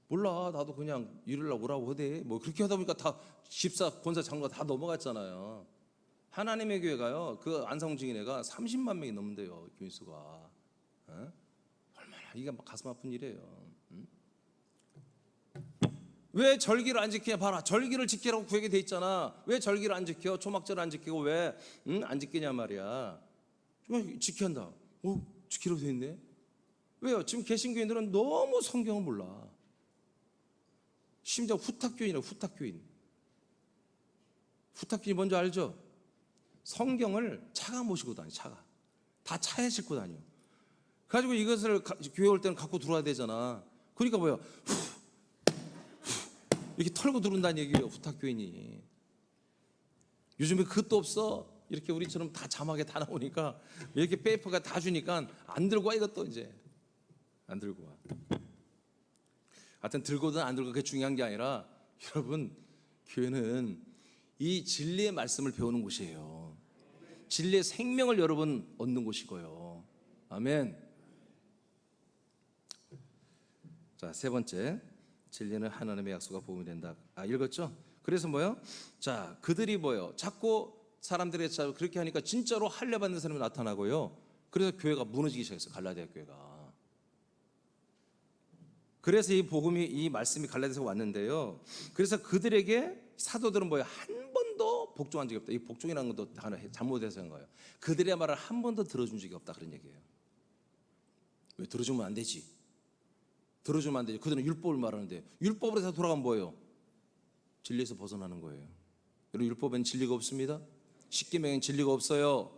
몰라. 나도 그냥 일요일날 오라고 하대. 뭐 그렇게 하다 보니까 다 집사, 권사, 장로가 다 넘어갔잖아요. 하나님의 교회가요. 그 안상홍 증인회가 30만 명이 넘는데요. 교인수가. 얼마나 이게 막 가슴 아픈 일이에요. 왜 절기를 안 지키냐? 봐라. 절기를 지키라고 구약에 돼 있잖아. 왜 절기를 안 지켜? 초막절을 안 지키고 왜 안 지키냐 말이야. 지킨다. 지키라고 돼 있네. 왜요? 지금 개신교인들은 너무 성경을 몰라. 심지어 후탁교인이라고. 후탁교인이 뭔지 알죠? 성경을 차가 모시고 다니. 차가 다 차에 싣고 다녀. 그래가지고 이것을 교회 올 때는 갖고 들어와야 되잖아. 그러니까 뭐야? 이렇게 털고 들어온다는 얘기예요. 후탁교인이. 요즘에 그것도 없어. 이렇게 우리처럼 다 자막에 다 나오니까 이렇게 페이퍼가 다 주니까 안 들고 와. 이것도 이제 안 들고 와. 하여튼 들고든 안 들고 그게 중요한 게 아니라 여러분, 교회는 이 진리의 말씀을 배우는 곳이에요. 진리의 생명을 여러분 얻는 곳이고요. 아멘. 자, 세 번째. 진리는 하나님의 약속과 복음이 된다. 읽었죠? 그래서 뭐요? 자, 그들이 뭐요? 자꾸 사람들이 그렇게 하니까 진짜로 할례 받는 사람이 나타나고요. 그래서 교회가 무너지기 시작했어요. 갈라디아 교회가. 그래서 이 복음이, 이 말씀이 갈라디아에서 왔는데요. 그래서 그들에게 사도들은 뭐요? 한 번도 복종한 적이 없다. 이 복종이라는 것도 하나 잘못해서 한 거예요. 그들의 말을 한 번도 들어준 적이 없다. 그런 얘기예요. 왜? 들어주면 안 되지. 들어주면 안 되죠. 그들은 율법을 말하는데 율법으로 해서 돌아가면 뭐예요? 진리에서 벗어나는 거예요. 여러분, 율법엔 진리가 없습니다. 십계명엔 진리가 없어요.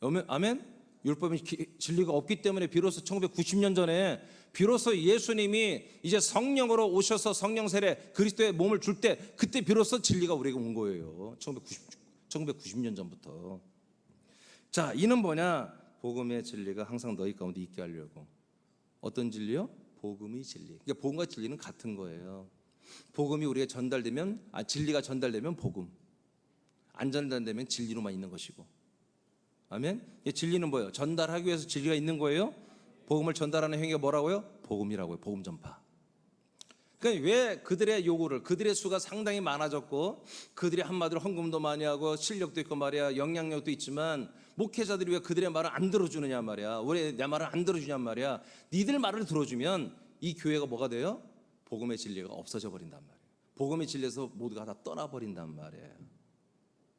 아멘? 율법엔 진리가 없기 때문에 비로소 1990년 전에 비로소 예수님이 이제 성령으로 오셔서 성령 세례 그리스도의 몸을 줄 때 그때 비로소 진리가 우리에게 온 거예요. 1990년 전부터. 자, 이는 뭐냐? 복음의 진리가 항상 너희 가운데 있게 하려고. 어떤 진리요? 복음의 진리. 그러니까 복음과 진리는 같은 거예요. 복음이 우리가 전달되면 진리가 전달되면 복음. 안 전달되면 진리로만 있는 것이고. 아멘. 진리는 뭐예요? 전달하기 위해서 진리가 있는 거예요. 복음을 전달하는 행위가 뭐라고요? 복음이라고요. 복음 전파. 그러니까 왜 그들의 요구를, 그들의 수가 상당히 많아졌고 그들이 한마디로 헌금도 많이 하고 실력도 있고 말이야, 영향력도 있지만 목회자들이 왜 그들의 말을 안 들어주느냐 말이야. 왜 내 말을 안 들어주냐 말이야. 니들 말을 들어주면 이 교회가 뭐가 돼요? 복음의 진리가 없어져 버린단 말이에요. 복음의 진리에서 모두가 다 떠나버린단 말이에요.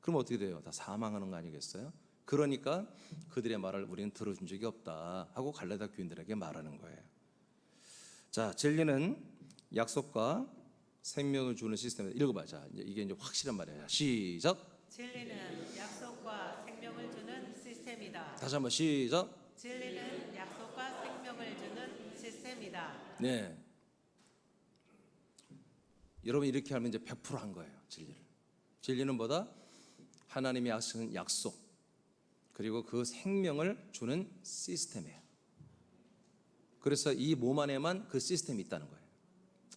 그럼 어떻게 돼요? 다 사망하는 거 아니겠어요? 그러니까 그들의 말을 우리는 들어준 적이 없다 하고 갈라디아 교인들에게 말하는 거예요. 자, 진리는 약속과 생명을 주는 시스템. 읽어봐. 자, 이게 이제 확실한 말이에요. 시작. 진리는 약속과 생명을 주는 시스템이다. 다시 한번 시작. 진리는 약속과 생명을 주는 시스템이다. 네. 여러분 이렇게 하면 이제 100%한 거예요. 진리를. 진리는 뭐다? 하나님이 하시는 약속 그리고 그 생명을 주는 시스템이에요. 그래서 이 몸 안에만 그 시스템이 있다는 거예요.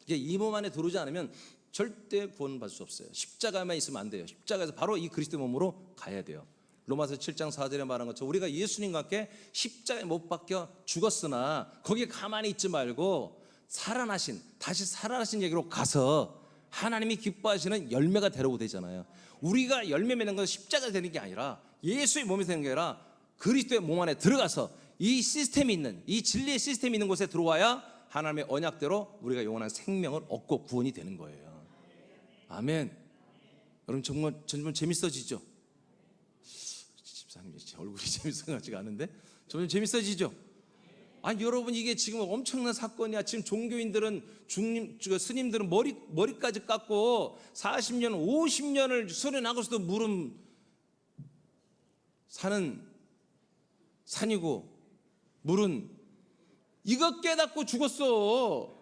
이게 이 몸 안에 들어오지 않으면 절대 구원받을 수 없어요. 십자가만 있으면 안 돼요. 십자가에서 바로 이 그리스도의 몸으로 가야 돼요. 로마서 7장 4절에 말한 것처럼 우리가 예수님과 함께 십자가에 못 박혀 죽었으나 거기에 가만히 있지 말고 살아나신 다시 살아나신 얘기로 가서 하나님이 기뻐하시는 열매가 되려고 되잖아요. 우리가 열매 맺는 건 십자가 되는 게 아니라 예수의 몸이 되는 게 아니라 그리스도의 몸 안에 들어가서 이 시스템이 있는 이 진리의 시스템이 있는 곳에 들어와야 하나님의 언약대로 우리가 영원한 생명을 얻고 구원이 되는 거예요. 아멘. 여러분 점점 재밌어지죠? 집사님 얼굴이 재밌어 같지가 않은데 점점 재밌어지죠? 아니 여러분 이게 지금 엄청난 사건이야. 지금 종교인들은 스님들은 머리까지 깎고 40년 50년을 수련하고서도 물은 산은 산이고 물은 이거 깨닫고 죽었어.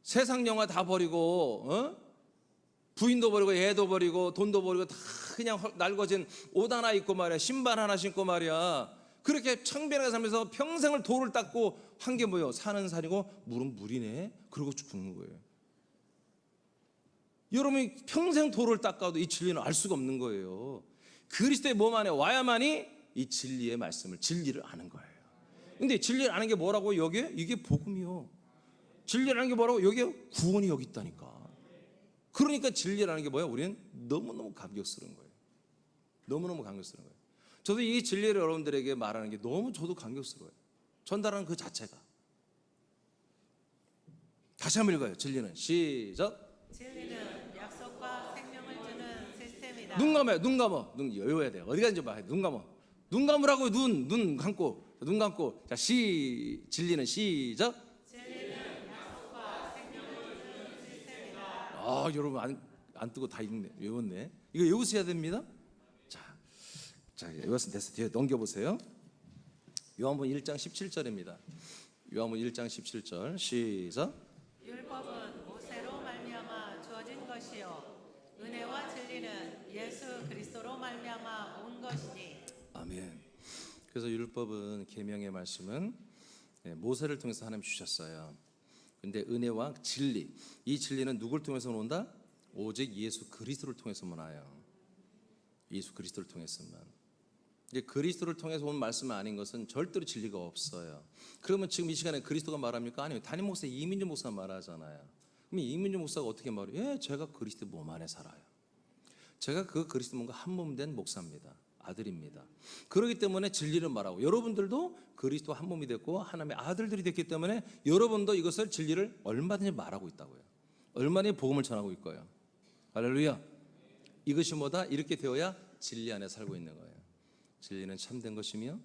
세상 영화 다 버리고 부인도 버리고 애도 버리고 돈도 버리고 다 그냥 낡아진 옷 하나 입고 말이야. 신발 하나 신고 말이야. 그렇게 창변하게 살면서 평생을 돌을 닦고 한 게 뭐예요? 산은 산이고 물은 물이네. 그러고 죽는 거예요. 여러분이 평생 돌을 닦아도 이 진리는 알 수가 없는 거예요. 그리스도의 몸 안에 와야만이 이 진리의 말씀을 진리를 아는 거예요. 근데 진리를 아는 게 뭐라고? 여기에 이게 복음이요. 진리를 아는 게 뭐라고? 여기에 구원이 여기 있다니까. 그러니까 진리라는 게 뭐예요? 우리는 너무너무 감격스러운 거예요. 너무너무 감격스러운 거예요. 저도 이 진리를 여러분들에게 말하는 게 너무 저도 감격스러워요. 전달하는 그 자체가. 다시 한번 읽어요. 진리는 시작. 진리는 약속과 생명을 주는 시스템이다. 눈 감아요. 눈 감아. 눈 여여야 돼요. 어디 가는지 봐요. 눈 감아. 눈 감으라고. 눈 감고. 눈 감고. 자, 진리는 시작. 아, 여러분 안 뜨고 다 읽네. 외웠네. 이거 외우셔야 됩니다. 자, 외웠으면 됐어. 뒤에 넘겨보세요. 요한복음 1장 17절입니다. 요한복음 1장 17절 시작. 율법은 모세로 말미암아 주어진 것이요 은혜와 진리는 예수 그리스도로 말미암아 온 것이니. 아멘. 그래서 율법은 계명의 말씀은 모세를 통해서 하나님 주셨어요. 근데 은혜와 진리, 이 진리는 누굴 통해서 온다? 오직 예수 그리스도를 통해서만 와요. 예수 그리스도를 통해서만. 이게 그리스도를 통해서 온 말씀이 아닌 것은 절대로 진리가 없어요. 그러면 지금 이 시간에 그리스도가 말합니까? 아니요. 담임 목사 이민주 목사 말하잖아요. 그럼 이민주 목사가 어떻게 말해요? 예, 제가 그리스도 몸 안에 살아요. 제가 그 그리스도 몸과 한 몸 된 목사입니다. 아들입니다. 그렇기 때문에 진리를 말하고 여러분들도 그리스도 한 몸이 됐고 하나님의 아들들이 됐기 때문에 여러분도 이것을 진리를 얼마든지 말하고 있다고요. 얼마든지 복음을 전하고 있고요. 할렐루야. 이것이 뭐다? 이렇게 되어야 진리 안에 살고 있는 거예요. 진리는 참된 것이며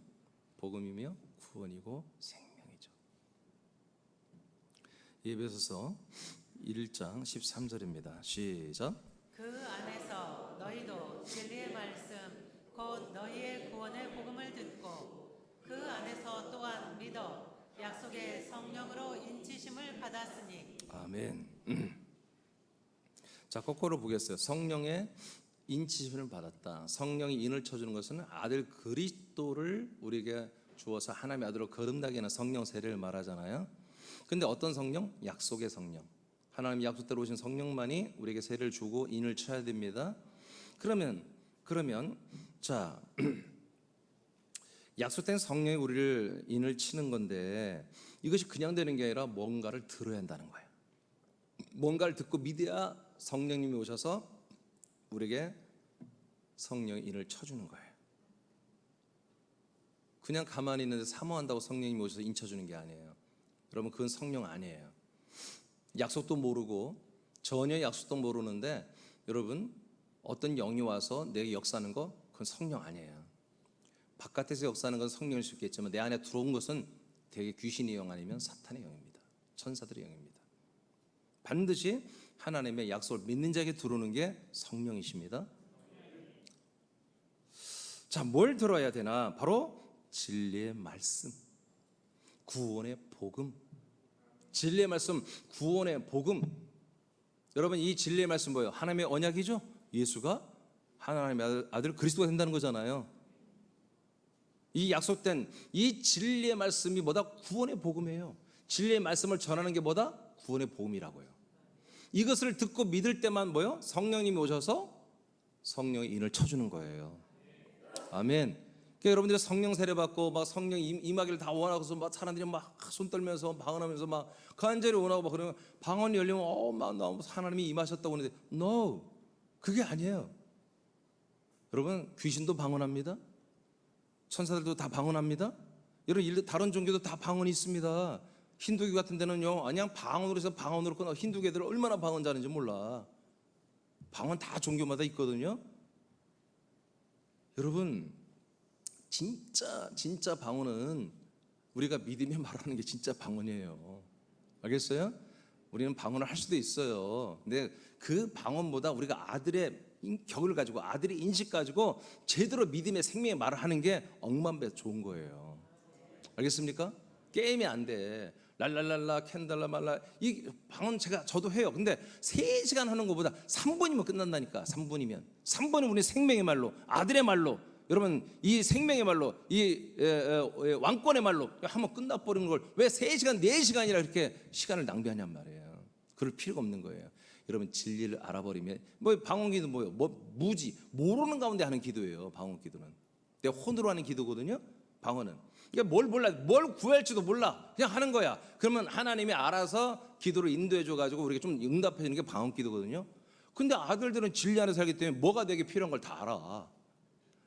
복음이며 구원이고 생명이죠. 에베소서 1장 13절입니다. 시작. 그 안에서 너희도 진리의 말씀 곧 너희의 구원의 복음을 듣고 그 안에서 또한 믿어 약속의 성령으로 인치심을 받았으니. 아멘. 자, 거꾸로 보겠어요. 성령의 인치심을 받았다. 성령이 인을 쳐주는 것은 아들 그리스도를 우리에게 주어서 하나님의 아들로 거듭나게 하는 성령 세례를 말하잖아요. 근데 어떤 성령? 약속의 성령. 하나님 약속대로 오신 성령만이 우리에게 세례를 주고 인을 쳐야 됩니다. 그러면 자, 약속된 성령이 우리를 인을 치는 건데 이것이 그냥 되는 게 아니라 뭔가를 들어야 한다는 거예요. 뭔가를 듣고 믿어야 성령님이 오셔서 우리에게 성령의 인을 쳐주는 거예요. 그냥 가만히 있는데 사모한다고 성령님이 오셔서 인 쳐주는 게 아니에요. 여러분 그건 성령 아니에요. 약속도 모르고 전혀 약속도 모르는데 여러분 어떤 영이 와서 내게 역사하는 거, 그건 성령 아니에요. 바깥에서 역사하는 건 성령일 수 있겠지만 내 안에 들어온 것은 대개 귀신의 영 아니면 사탄의 영입니다. 천사들의 영입니다. 반드시 하나님의 약속을 믿는 자에게 들어오는 게 성령이십니다. 자, 뭘 들어야 되나? 바로 진리의 말씀, 구원의 복음. 진리의 말씀, 구원의 복음. 여러분, 이 진리의 말씀 뭐예요? 하나님의 언약이죠? 예수가 하나님의 아들 그리스도가 된다는 거잖아요. 이 약속된 이 진리의 말씀이 뭐다? 구원의 복음이에요. 진리의 말씀을 전하는 게 뭐다? 구원의 복음이라고요. 이것을 듣고 믿을 때만 뭐요? 성령님이 오셔서 성령의 인을 쳐주는 거예요. 아멘. 그러니까 여러분들이 성령 세례 받고 막 성령 임하기를 다 원하고서 막 사람들이 막 손 떨면서 방언하면서 막 간절히 원하고 막 그러면 방언이 열리면 막 하나님이 임하셨다고 하는데 no, 그게 아니에요. 여러분, 귀신도 방언합니다. 천사들도 다 방언합니다. 여러분, 다른 종교도 다 방언이 있습니다. 힌두교 같은 데는요, 그냥 방언으로 해서 방언으로 끊어. 힌두교들 얼마나 방언 잘하는지 몰라. 방언 다 종교마다 있거든요. 여러분, 진짜 방언은 우리가 믿으며 말하는 게 진짜 방언이에요. 알겠어요? 우리는 방언을 할 수도 있어요. 근데 그 방언보다 우리가 아들의 격을 가지고 아들의 인식 가지고 제대로 믿음의 생명의 말을 하는 게 억만배 좋은 거예요. 알겠습니까? 게임이 안 돼. 랄랄랄라 캔달라 말라 이 방언 저도 해요. 근데 3시간 하는 것보다 3분이면 끝난다니까. 3분은 우리 생명의 말로, 아들의 말로, 여러분 이 생명의 말로, 이 왕권의 말로 한번 끝나버리는 걸 왜 3시간 4시간이라 이렇게 시간을 낭비하냔 말이에요. 그럴 필요가 없는 거예요. 여러분, 진리를 알아버리면 뭐 방언기도 뭐예요? 뭐 무지 모르는 가운데 하는 기도예요. 방언기도는 내 혼으로 하는 기도거든요. 방언은 이게 뭘 몰라, 뭘 구할지도 몰라, 그냥 하는 거야. 그러면 하나님이 알아서 기도를 인도해 줘가지고 우리가 좀 응답해 주는 게 방언기도거든요. 근데 아들들은 진리 안에 살기 때문에 뭐가 되게 필요한 걸 다 알아.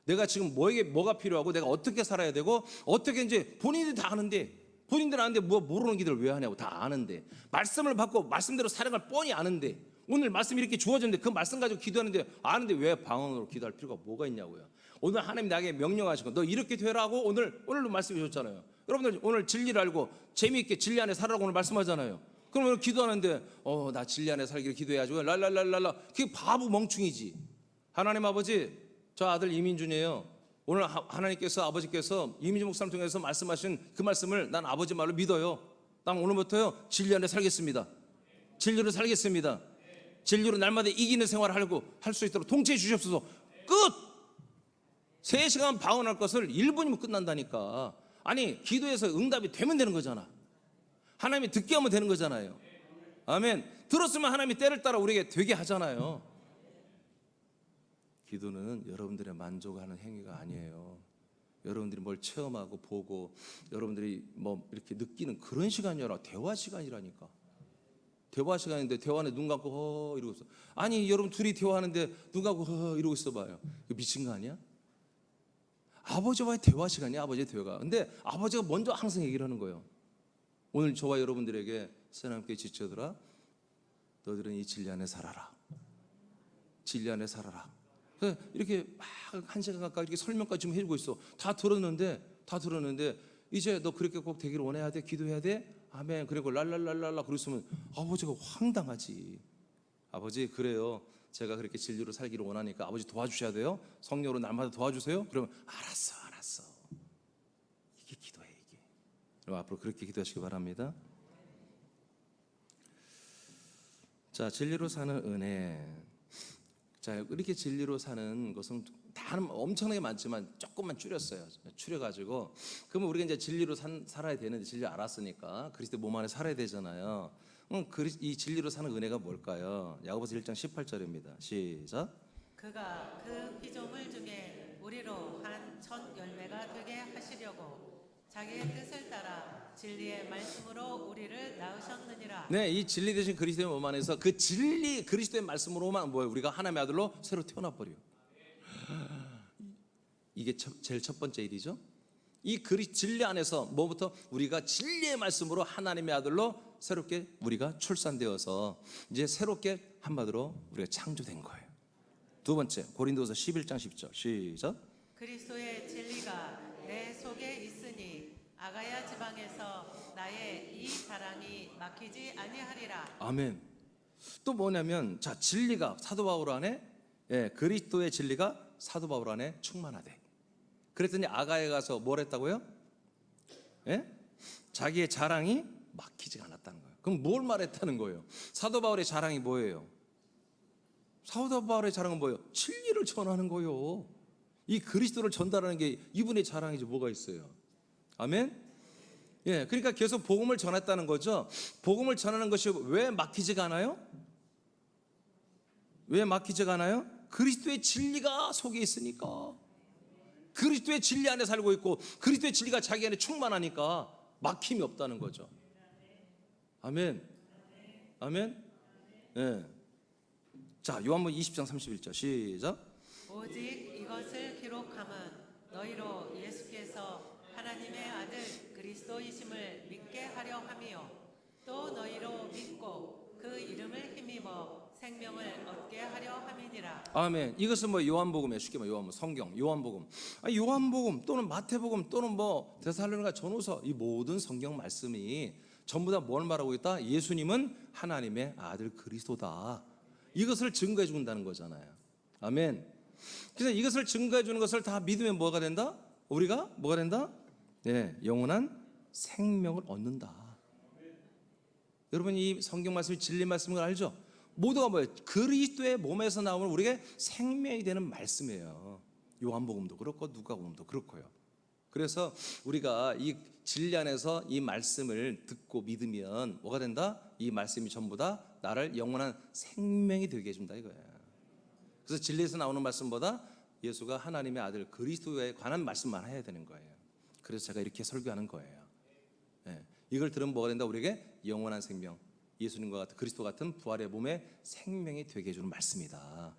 내가 지금 뭐가 필요하고 내가 어떻게 살아야 되고 어떻게 이제 본인들이 다 아는데, 본인들 아는데 뭐 모르는 기도를 왜 하냐고. 다 아는데, 말씀을 받고 말씀대로 사는 걸 뻔히 아는데, 오늘 말씀이 이렇게 주어졌는데 그 말씀 가지고 기도하는데 아는데 왜 방언으로 기도할 필요가 뭐가 있냐고요. 오늘 하나님 나에게 명령하시고 너 이렇게 되라고 오늘도 말씀해 주셨잖아요. 여러분들 오늘 진리를 알고 재미있게 진리 안에 살라고 오늘 말씀하잖아요. 그럼 오늘 기도하는데 나 진리 안에 살기를 기도해야지 랄랄랄랄라, 그게 바보 멍충이지. 하나님 아버지, 저 아들 이민준이에요. 오늘 하나님께서, 아버지께서 이민준 목사님 통해서 말씀하신 그 말씀을 난 아버지 말로 믿어요. 난 오늘부터요 진리 안에 살겠습니다. 진리로 살겠습니다. 진리로 날마다 이기는 생활을 하려고 할 수 있도록 통치해 주시옵소서. 끝! 3시간 방언할 것을 1분이면 끝난다니까. 아니, 기도해서 응답이 되면 되는 거잖아. 하나님이 듣게 하면 되는 거잖아요. 아멘. 들었으면 하나님이 때를 따라 우리에게 되게 하잖아요. 기도는 여러분들의 만족하는 행위가 아니에요. 여러분들이 뭘 체험하고 보고 여러분들이 뭐 이렇게 느끼는 그런 시간이 아니라 대화 시간이라니까. 대화 시간인데 대화 안에 눈 감고 이러고 있어. 아니, 여러분 둘이 대화하는데 눈 감고 이러고 있어 봐요. 이거 미친 거 아니야? 아버지와의 대화 시간이야, 아버지의 대화가. 근데 아버지가 먼저 항상 얘기를 하는 거예요. 오늘 저와 여러분들에게 새나님께 지쳐들아, 너희들은 이 진리 안에 살아라. 진리 안에 살아라. 이렇게 막 1시간 가까이 이렇게 설명까지 좀 해주고 있어. 다 들었는데 이제 너 그렇게 꼭 되기를 원해야 돼? 기도해야 돼? 아멘. 그리고 랄랄랄랄라 그랬으면 아버지가 황당하지. 아버지, 그래요, 제가 그렇게 진리로 살기를 원하니까 아버지 도와주셔야 돼요. 성령으로 날마다 도와주세요. 그러면 알았어. 이게 기도해, 이게. 그럼 앞으로 그렇게 기도하시기 바랍니다. 자, 진리로 사는 은혜. 자, 이렇게 진리로 사는 것은 다 엄청나게 많지만 조금만 줄였어요. 줄여가지고, 그러면 우리가 이제 진리로 살아야 되는데, 진리 알았으니까 그리스도 몸 안에 살아야 되잖아요. 이 진리로 사는 은혜가 뭘까요? 야고보서 1장 18절입니다. 시작. 그가 그 피조물 중에 우리로 한 첫 열매가 되게 하시려고 자기의 뜻을 따라 진리의 말씀으로 우리를 낳으셨느니라. 네, 이 진리 되신 그리스도의 몸 안에서 그 진리 그리스도의 말씀으로만 우리가 하나님의 아들로 새로 태어나 버려요. 이게 제일 첫 번째 일이죠. 이 진리 안에서 뭐부터 우리가 진리의 말씀으로 하나님의 아들로 새롭게 우리가 출산되어서 이제 새롭게 한마디로 우리가 창조된 거예요. 두 번째 고린도서 11장 10절 시작. 그리스도의 진리가 내 속에 있으니 아가야 지방에서 나의 이 자랑이 막히지 아니하리라. 아멘. 또 뭐냐면 자 진리가 사도 바울 안에 그리스도의 진리가 사도 바울 안에 충만하대. 그랬더니 아가에 가서 뭘 했다고요? 자기의 자랑이 막히지가 않았다는 거예요. 그럼 뭘 말했다는 거예요? 사도 바울의 자랑이 뭐예요? 사도 바울의 자랑은 뭐예요? 진리를 전하는 거예요. 이 그리스도를 전달하는 게 이분의 자랑이지 뭐가 있어요? 아멘. 그러니까 계속 복음을 전했다는 거죠. 복음을 전하는 것이 왜 막히지가 않아요? 왜 막히지가 않아요? 그리스도의 진리가 속에 있으니까. 그리스도의 진리 안에 살고 있고 그리스도의 진리가 자기 안에 충만하니까 막힘이 없다는 거죠. 아멘. 아멘. 자, 요한복음 20장 31절 시작. 오직 이것을 기록함은 너희로 예수께서 하나님의 아들 그리스도이심을 믿게 하려 함이요 또 너희로 믿고 그 이름을 힘입어 생명을 얻게 하려 함이니라. 아멘. 이것은 뭐 요한복음에 쉽게 말해 요한복음 성경 요한복음 요한복음 또는 마태복음 또는 뭐 데살로니가 전후서 이 모든 성경 말씀이 전부 다 뭘 말하고 있다? 예수님은 하나님의 아들 그리스도다. 이것을 증거해 준다는 거잖아요. 아멘. 그래서 이것을 증거해 주는 것을 다 믿으면 뭐가 된다? 우리가 뭐가 된다? 영원한 생명을 얻는다. 여러분 이 성경 말씀이 진리 말씀인 걸 알죠? 모두가 뭐예요? 그리스도의 몸에서 나오는 우리에게 생명이 되는 말씀이에요. 요한복음도 그렇고 누가복음도 그렇고요. 그래서 우리가 이 진리 안에서 이 말씀을 듣고 믿으면 뭐가 된다? 이 말씀이 전부 다 나를 영원한 생명이 되게 해준다 이거예요. 그래서 진리에서 나오는 말씀보다 예수가 하나님의 아들 그리스도에 관한 말씀만 해야 되는 거예요. 그래서 제가 이렇게 설교하는 거예요. 이걸 들으면 뭐가 된다? 우리에게 영원한 생명, 예수님과 같은 그리스도 같은 부활의 몸에 생명이 되게 해주는 말씀이다.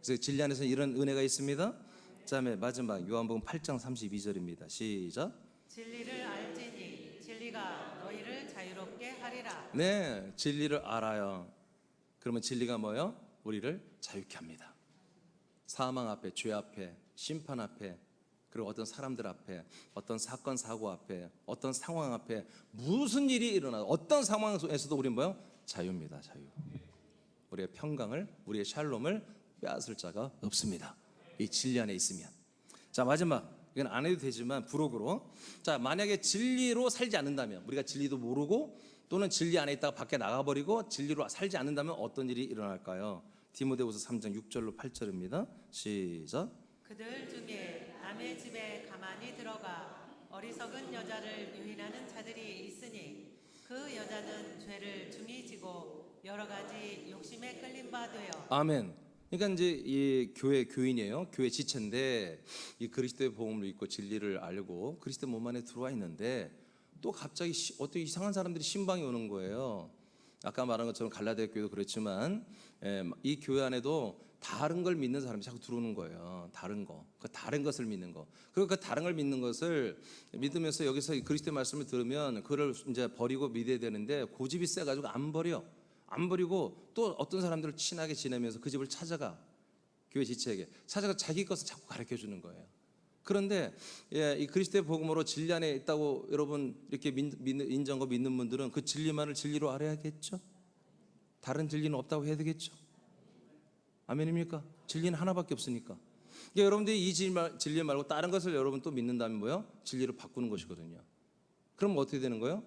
그래서 진리 안에서 이런 은혜가 있습니다. 그다음에 마지막 요한복음 8장 32절입니다. 시작. 진리를 알지니 진리가 너희를 자유롭게 하리라. 네, 진리를 알아요. 그러면 진리가 뭐예요? 우리를 자유케 합니다. 사망 앞에, 죄 앞에, 심판 앞에, 그리고 어떤 사람들 앞에, 어떤 사건 사고 앞에, 어떤 상황 앞에 무슨 일이 일어나도 어떤 상황에서도 우리는 뭐예요? 자유입니다. 자유. 우리의 평강을, 우리의 샬롬을 빼앗을 자가 없습니다. 이 진리 안에 있으면. 자, 마지막 이건 안 해도 되지만 부록으로, 자, 만약에 진리로 살지 않는다면, 우리가 진리도 모르고 또는 진리 안에 있다가 밖에 나가버리고 진리로 살지 않는다면 어떤 일이 일어날까요? 디모데후서 3장 6절로 8절입니다. 시작. 그들 중에 남의 집에 가만히 들어가 어리석은 여자를 유인하는 자들이 있으니 그 여자는 죄를 중히 지고 여러 가지 욕심에 끌린 바 되어. 아멘. 그러니까 이제 이 교회 교인이에요. 교회 지체인데 이 그리스도의 복음을 믿고 진리를 알고 그리스도 몸 안에 들어와 있는데 또 갑자기 어떤 이상한 사람들이 신방이 오는 거예요. 아까 말한 것처럼 갈라디아 교회도 그렇지만 이 교회 안에도 다른 걸 믿는 사람이 자꾸 들어오는 거예요. 다른 거, 그 다른 것을 믿는 거. 그리고 그 다른 걸 믿는 것을 믿으면서 여기서 그리스도의 말씀을 들으면 그걸 이제 버리고 믿어야 되는데 고집이 세가지고 안 버려. 안 버리고 또 어떤 사람들을 친하게 지내면서 그 집을 찾아가. 교회 지체에게 찾아가 자기 것을 자꾸 가르쳐 주는 거예요. 그런데 이 그리스도의 복음으로 진리 안에 있다고 여러분 이렇게 인정하고 믿는 분들은 그 진리만을 진리로 알아야겠죠. 다른 진리는 없다고 해야 되겠죠. 아멘입니까? 진리는 하나밖에 없으니까. 그러니까 여러분들이 이 진리 말고 다른 것을 여러분 또 믿는다면 뭐요? 진리로 바꾸는 것이거든요. 그럼 어떻게 되는 거예요?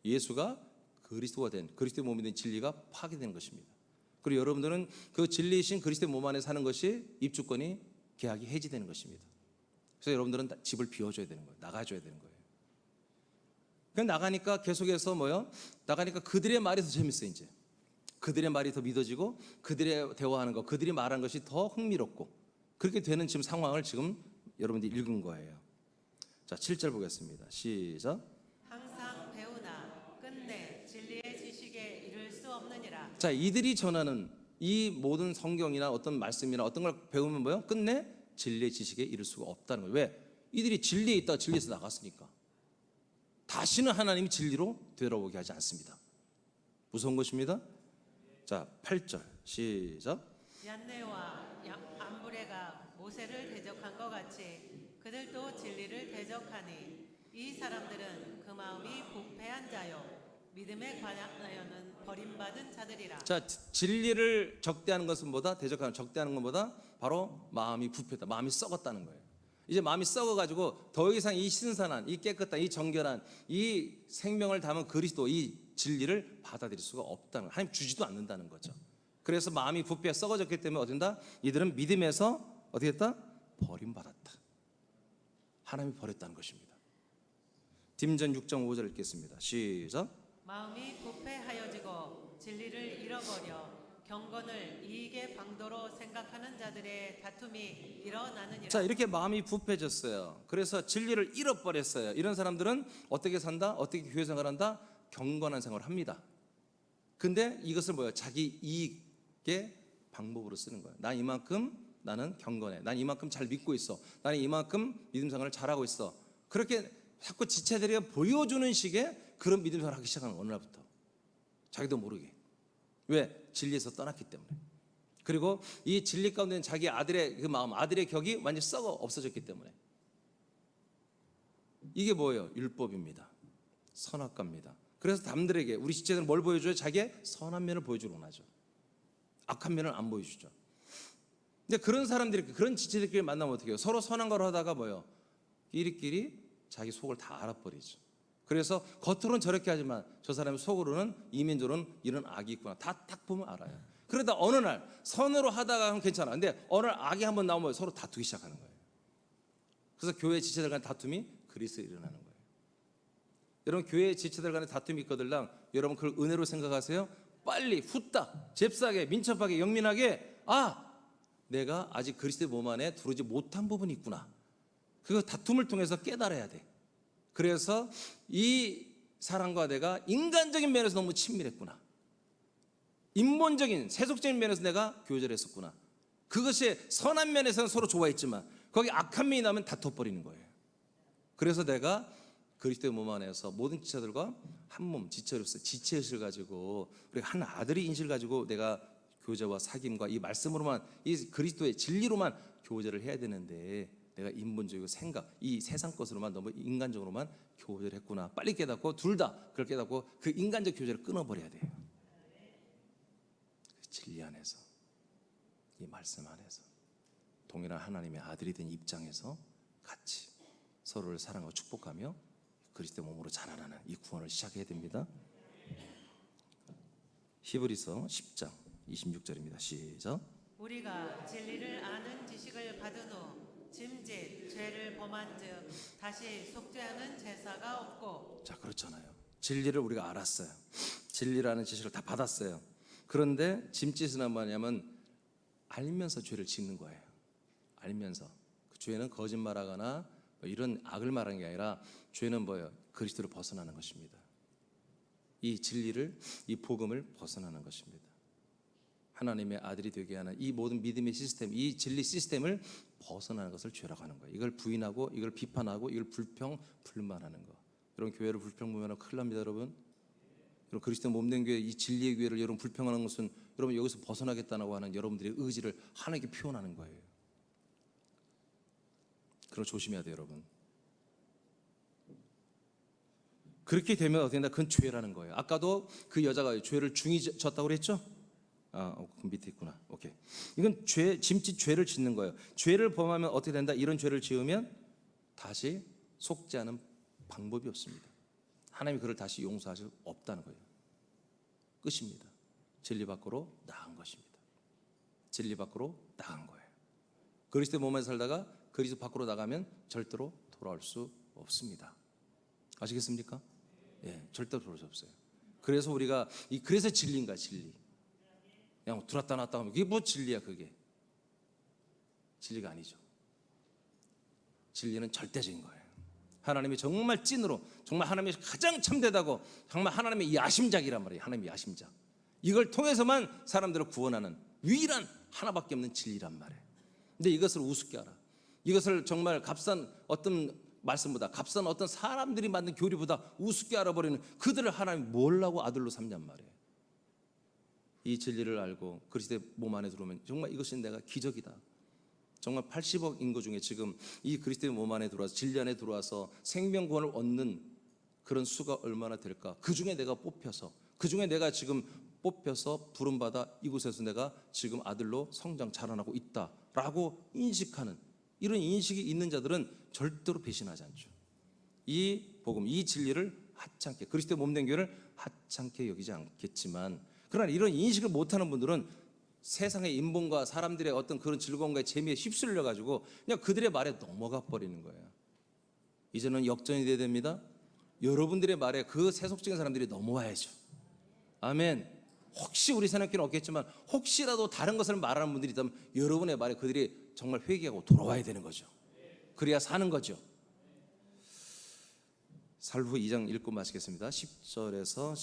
예수가 그리스도가 된 그리스도의 몸이 된 진리가 파괴되는 것입니다. 그리고 여러분들은 그 진리이신 그리스도의 몸 안에 사는 것이 입주권이 계약이 해지되는 것입니다. 그래서 여러분들은 집을 비워줘야 되는 거예요. 나가줘야 되는 거예요. 그냥 나가니까 계속해서 뭐요? 나가니까 그들의 말이 더 재밌어요. 이제 그들의 말이 더 믿어지고 그들의 대화하는 거, 그들이 말하는 것이 더 흥미롭고 그렇게 되는 지금 상황을 지금 여러분들이 읽은 거예요. 자, 7절 보겠습니다. 시작. 항상 배우나 끝내 진리의 지식에 이를 수 없느니라. 자, 이들이 전하는 이 모든 성경이나 어떤 말씀이나 어떤 걸 배우면 뭐요? 끝내 진리의 지식에 이를 수가 없다는 거예요. 왜? 이들이 진리에 있다가 진리에서 나갔으니까. 다시는 하나님이 진리로 되돌아오게 하지 않습니다. 무서운 것입니다. 자, 8절 시작. 얀네와 야훼가 모세를 대적한 것 같이 그들도 진리를 대적하니 이 사람들은 그 마음이 부패한 자요 믿음에 관하여는 버림받은 자들이라. 자, 진리를 적대하는 것은 뭐다? 대적하는 적대하는 것보다 바로 마음이 부패다. 마음이 썩었다는 거예요. 이제 마음이 썩어가지고 더 이상 이 신선한, 이 깨끗한, 이 정결한, 이 생명을 담은 그리스도 이 진리를 받아들일 수가 없다는 거예요. 하나님 주지도 않는다는 거죠. 그래서 마음이 부패 썩어졌기 때문에 어떻게 된다? 이들은 믿음에서 어떻게 했다? 버림받았다. 하나님이 버렸다는 것입니다. 딤전 6.5절 읽겠습니다. 시작. 마음이 부패하여지고 진리를 잃어버려 경건을 이익의 방도로 생각하는 자들의 다툼이 일어나느니라. 자, 이렇게 마음이 부패졌어요. 그래서 진리를 잃어버렸어요. 이런 사람들은 어떻게 산다? 어떻게 교회 생활한다? 경건한 생활을 합니다. 근데 이것을 뭐예요? 자기 이익의 방법으로 쓰는 거예요. 난 이만큼 나는 경건해. 난 이만큼 잘 믿고 있어. 나는 이만큼 믿음 생활을 잘하고 있어. 그렇게 자꾸 지체들이 보여주는 식의 그런 믿음 생활을 하기 시작하는 어느 날부터. 자기도 모르게. 왜? 진리에서 떠났기 때문에. 그리고 이 진리 가운데는 자기 아들의 그 마음, 아들의 격이 완전히 썩어 없어졌기 때문에. 이게 뭐예요? 율법입니다. 선악과입니다. 그래서 남들에게 우리 지체들은 뭘 보여줘요? 자기의 선한 면을 보여주곤 하죠. 악한 면을 안 보여주죠. 근데 그런 사람들이 그런 지체들끼리 만나면 어떻게 해요? 서로 선한 걸 하다가 뭐예요? 끼리끼리 자기 속을 다 알아버리죠. 그래서 겉으로는 저렇게 하지만 저 사람의 속으로는 이면적으로는 이런 악이 있구나. 다 딱 보면 알아요. 그러다 어느 날 선으로 하다가 괜찮아. 근데 어느 날 악이 한번 나오면 서로 다투기 시작하는 거예요. 그래서 교회 지체들 간의 다툼이 그리스에 일어나는 거예요. 여러분 교회 지체들 간의 다툼이 있거들랑 여러분 그걸 은혜로 생각하세요. 빨리 후딱 잽싸게 민첩하게 영민하게 내가 아직 그리스도의 몸 안에 들어오지 못한 부분이 있구나. 그거 다툼을 통해서 깨달아야 돼. 그래서 이 사람과 내가 인간적인 면에서 너무 친밀했구나. 인본적인 세속적인 면에서 내가 교제를 했었구나. 그것이 선한 면에서는 서로 좋아했지만 거기 악한 면이 나면 다퉈버리는 거예요. 그래서 내가 그리스도의 몸 안에서 모든 지체들과 한 몸 지체로서 지체의식을 가지고 우리 한 아들의 인식을 가지고 내가 교제와 사귐과 이 말씀으로만 이 그리스도의 진리로만 교제를 해야 되는데 내가 인본적이고 생각 이 세상 것으로만 너무 인간적으로만 교제를 했구나. 빨리 깨닫고 둘 다 그걸 깨닫고 그 인간적 교제를 끊어버려야 돼요. 그 진리 안에서 이 말씀 안에서 동일한 하나님의 아들이 된 입장에서 같이 서로를 사랑하고 축복하며 그리스도의 몸으로 자라나는 이 구원을 시작해야 됩니다. 히브리서 10장 26절입니다. 시작. 우리가 진리를 아는 지식을 받은 후 짐짓 죄를 범한즉 다시 속죄하는 제사가 없고. 자, 그렇잖아요. 진리를 우리가 알았어요. 진리라는 지식을 다 받았어요. 그런데 짐짓은 뭐냐면 알면서 죄를 짓는 거예요. 알면서 그 죄는 거짓말하거나 이런 악을 말하는 게 아니라 죄는 뭐예요? 그리스도를 벗어나는 것입니다. 이 진리를 이 복음을 벗어나는 것입니다. 하나님의 아들이 되게 하는 이 모든 믿음의 시스템, 이 진리 시스템을 벗어나는 것을 죄라고 하는 거예요. 이걸 부인하고 이걸 비판하고 이걸 불평하는 거. 여러분 교회를 불평하면 큰일 납니다, 여러분. 여러분 그리스도 몸된 교회 이 진리의 교회를 여러분 불평하는 것은 여러분 여기서 벗어나겠다고 하는 여러분들의 의지를 하나님께 표현하는 거예요. 그걸 조심해야 돼요, 여러분. 그렇게 되면 어떻게 된다? 그건 죄라는 거예요. 아까도 그 여자가 죄를 중히 졌다고 그랬죠? 그 밑에 있구나. 오케이. 이건 짐짓 죄를 짓는 거예요. 죄를 범하면 어떻게 된다? 이런 죄를 지으면 다시 속죄하는 방법이 없습니다. 하나님이 그를 다시 용서하실 수 없다는 거예요. 끝입니다. 진리 밖으로 나간 것입니다. 진리 밖으로 나간 거예요. 그리스도의 몸에 살다가 그리스도 밖으로 나가면 절대로 돌아올 수 없습니다. 아시겠습니까? 예, 절대로 돌아올 수 없어요. 그래서 우리가 그래서 진리인가 진리. 그냥 들었다 놨다 하면 그게 뭐 진리야 그게. 진리가 아니죠. 진리는 절대적인 거예요. 하나님이 정말 찐으로 정말 하나님이 가장 참되다고 정말 하나님의 야심작이란 말이에요. 하나님의 야심작. 이걸 통해서만 사람들을 구원하는 유일한 하나밖에 없는 진리란 말이에요. 근데 이것을 우습게 알아. 이것을 정말 값싼 어떤 말씀보다 값싼 어떤 사람들이 만든 교리보다 우습게 알아버리는 그들을 하나님 뭘라고 아들로 삼냔 말이에요. 이 진리를 알고 그리스도의 몸 안에 들어오면 정말 이것이 내가 기적이다. 정말 80억 인구 중에 지금 이 그리스도의 몸 안에 들어와서 진리 안에 들어와서 생명구원을 얻는 그런 수가 얼마나 될까? 그 중에 내가 뽑혀서, 그 중에 내가 지금 뽑혀서 부름받아 이곳에서 내가 지금 아들로 성장 자라나고 있다라고 인식하는, 이런 인식이 있는 자들은 절대로 배신하지 않죠. 이 복음, 이 진리를 하찮게, 그리스도의 몸된 교회를 하찮게 여기지 않겠지만, 그러나 이런 인식을 못하는 분들은 세상의 인본과 사람들의 어떤 그런 즐거움과 재미에 휩쓸려 가지고 그냥 그들의 말에 넘어가 버리는 거예요. 이제는 역전이 돼야 됩니다. 여러분들의 말에 그 세속적인 사람들이 넘어와야죠. 아멘. 혹시 우리 새롭게는 없겠지만 혹시라도 다른 것을 말하는 분들이 있다면 여러분의 말에 그들이 정말 회개하고 돌아와야 되는 거죠. 그래야 사는 거죠. 살후 2장 읽고 마치겠습니다. 10절에서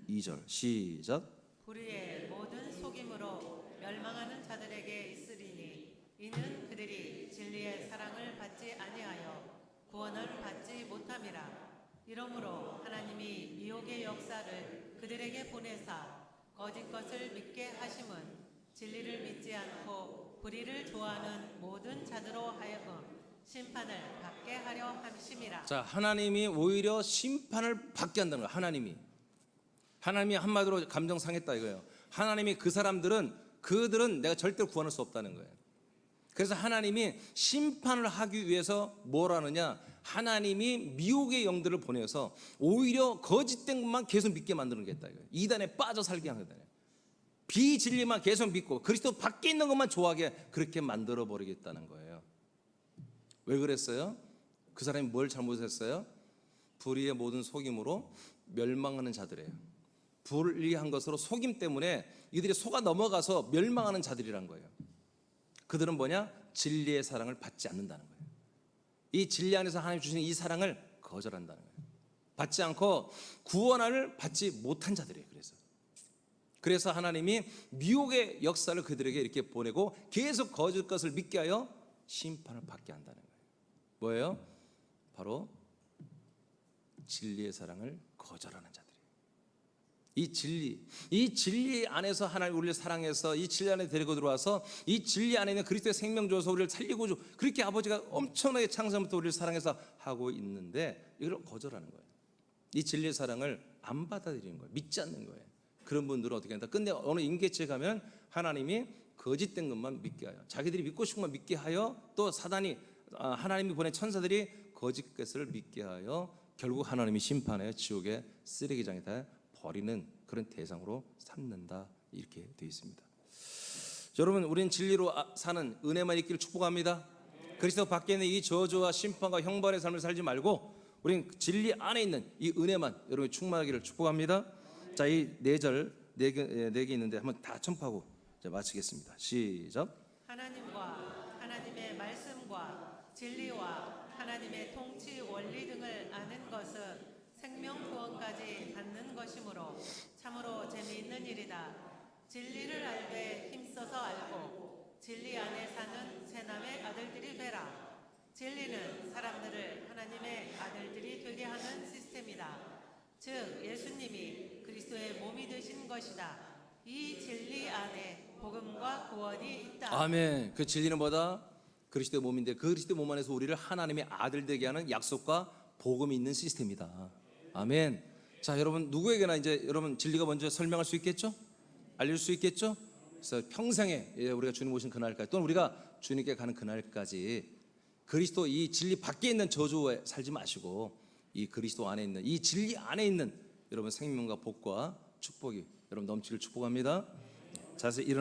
12절 시작. 불의의 모든 속임으로 멸망하는 자들에게 있으리니 이는 그들이 진리의 사랑을 받지 아니하여 구원을 받지 못함이라. 이러므로 하나님이 미혹의 역사를 그들에게 보내사 거짓 것을 믿게 하심은 진리를 믿지 않고 불의를 좋아하는 모든 자들로 하여금 심판을 받게 하려 함심이라. 자, 하나님이 오히려 심판을 받게 한다는 거예요. 하나님이 한마디로 감정 상했다 이거예요. 하나님이 그들은 내가 절대로 구원할 수 없다는 거예요. 그래서 하나님이 심판을 하기 위해서 뭘 하느냐? 하나님이 미혹의 영들을 보내서 오히려 거짓된 것만 계속 믿게 만들겠다 이거예요. 이단에 빠져 살게 하는 거예요. 비진리만 계속 믿고 그리스도 밖에 있는 것만 좋아하게 그렇게 만들어 버리겠다는 거예요. 왜 그랬어요? 그 사람이 뭘 잘못했어요? 불의의 모든 속임으로 멸망하는 자들이에요. 불의한 것으로 속임 때문에 이들이 속아 넘어가서 멸망하는 자들이란 거예요. 그들은 뭐냐? 진리의 사랑을 받지 않는다는 거예요. 이 진리 안에서 하나님 주시는 이 사랑을 거절한다는 거예요. 받지 않고 구원을 받지 못한 자들이에요. 그래서 하나님이 미혹의 역사를 그들에게 이렇게 보내고 계속 거짓 것을 믿게 하여 심판을 받게 한다는 거예요. 뭐예요? 바로 진리의 사랑을 거절하는 자들이에요. 이 진리 안에서 하나님 우리를 사랑해서 이 진리 안에 데리고 들어와서 이 진리 안에 있는 그리스도의 생명 줘서 우리를 살리고 줘. 그렇게 아버지가 엄청나게 창세부터 우리를 사랑해서 하고 있는데 이걸 거절하는 거예요. 이 진리의 사랑을 안 받아들이는 거예요. 믿지 않는 거예요. 그런 분들은 어떻게 한다? 근데 어느 임계치에 가면 하나님이 거짓된 것만 믿게 하여, 자기들이 믿고 싶은 것만 믿게 하여, 또 사단이 하나님이 보낸 천사들이 거짓 것을 믿게 하여 결국 하나님이 심판하여 지옥의 쓰레기장에다 버리는 그런 대상으로 삼는다, 이렇게 되어 있습니다. 여러분, 우리는 진리로 사는 은혜만 있기를 축복합니다. 그리스도 밖에 있는 이 저주와 심판과 형벌의 삶을 살지 말고 우리는 진리 안에 있는 이 은혜만 여러분이 충만하기를 축복합니다. 자, 이 4절 4개 있는데 한번 다 첨파하고 마치겠습니다. 시작. 하나님과 하나님의 말씀과 진리와 하나님의 통치 원리 등을 아는 것은 생명 구원까지 갖는 것이므로 참으로 재미있는 일이다. 진리를 알되 힘써서 알고 진리 안에 사는 새 남의 아들들이 되라. 진리는 사람들을 하나님의 아들들이 되게 하는 시스템이다. 즉 예수님이 그리스도의 몸이 되신 것이다. 이 진리 안에 복음과 구원이 있다. 아멘. 그 진리는 뭐다? 그리스도의 몸인데 그 그리스도의 몸 안에서 우리를 하나님의 아들 되게 하는 약속과 복음이 있는 시스템이다. 아멘. 자, 여러분 누구에게나 이제 여러분 진리가 먼저 설명할 수 있겠죠? 알릴 수 있겠죠? 그래서 평생에 우리가 주님 오신 그날까지, 또는 우리가 주님께 가는 그날까지 그리스도 이 진리 밖에 있는 저주에 살지 마시고 이 그리스도 안에 있는 이 진리 안에 있는 여러분 생명과 복과 축복이 여러분 넘치길 축복합니다. 자세히 일어나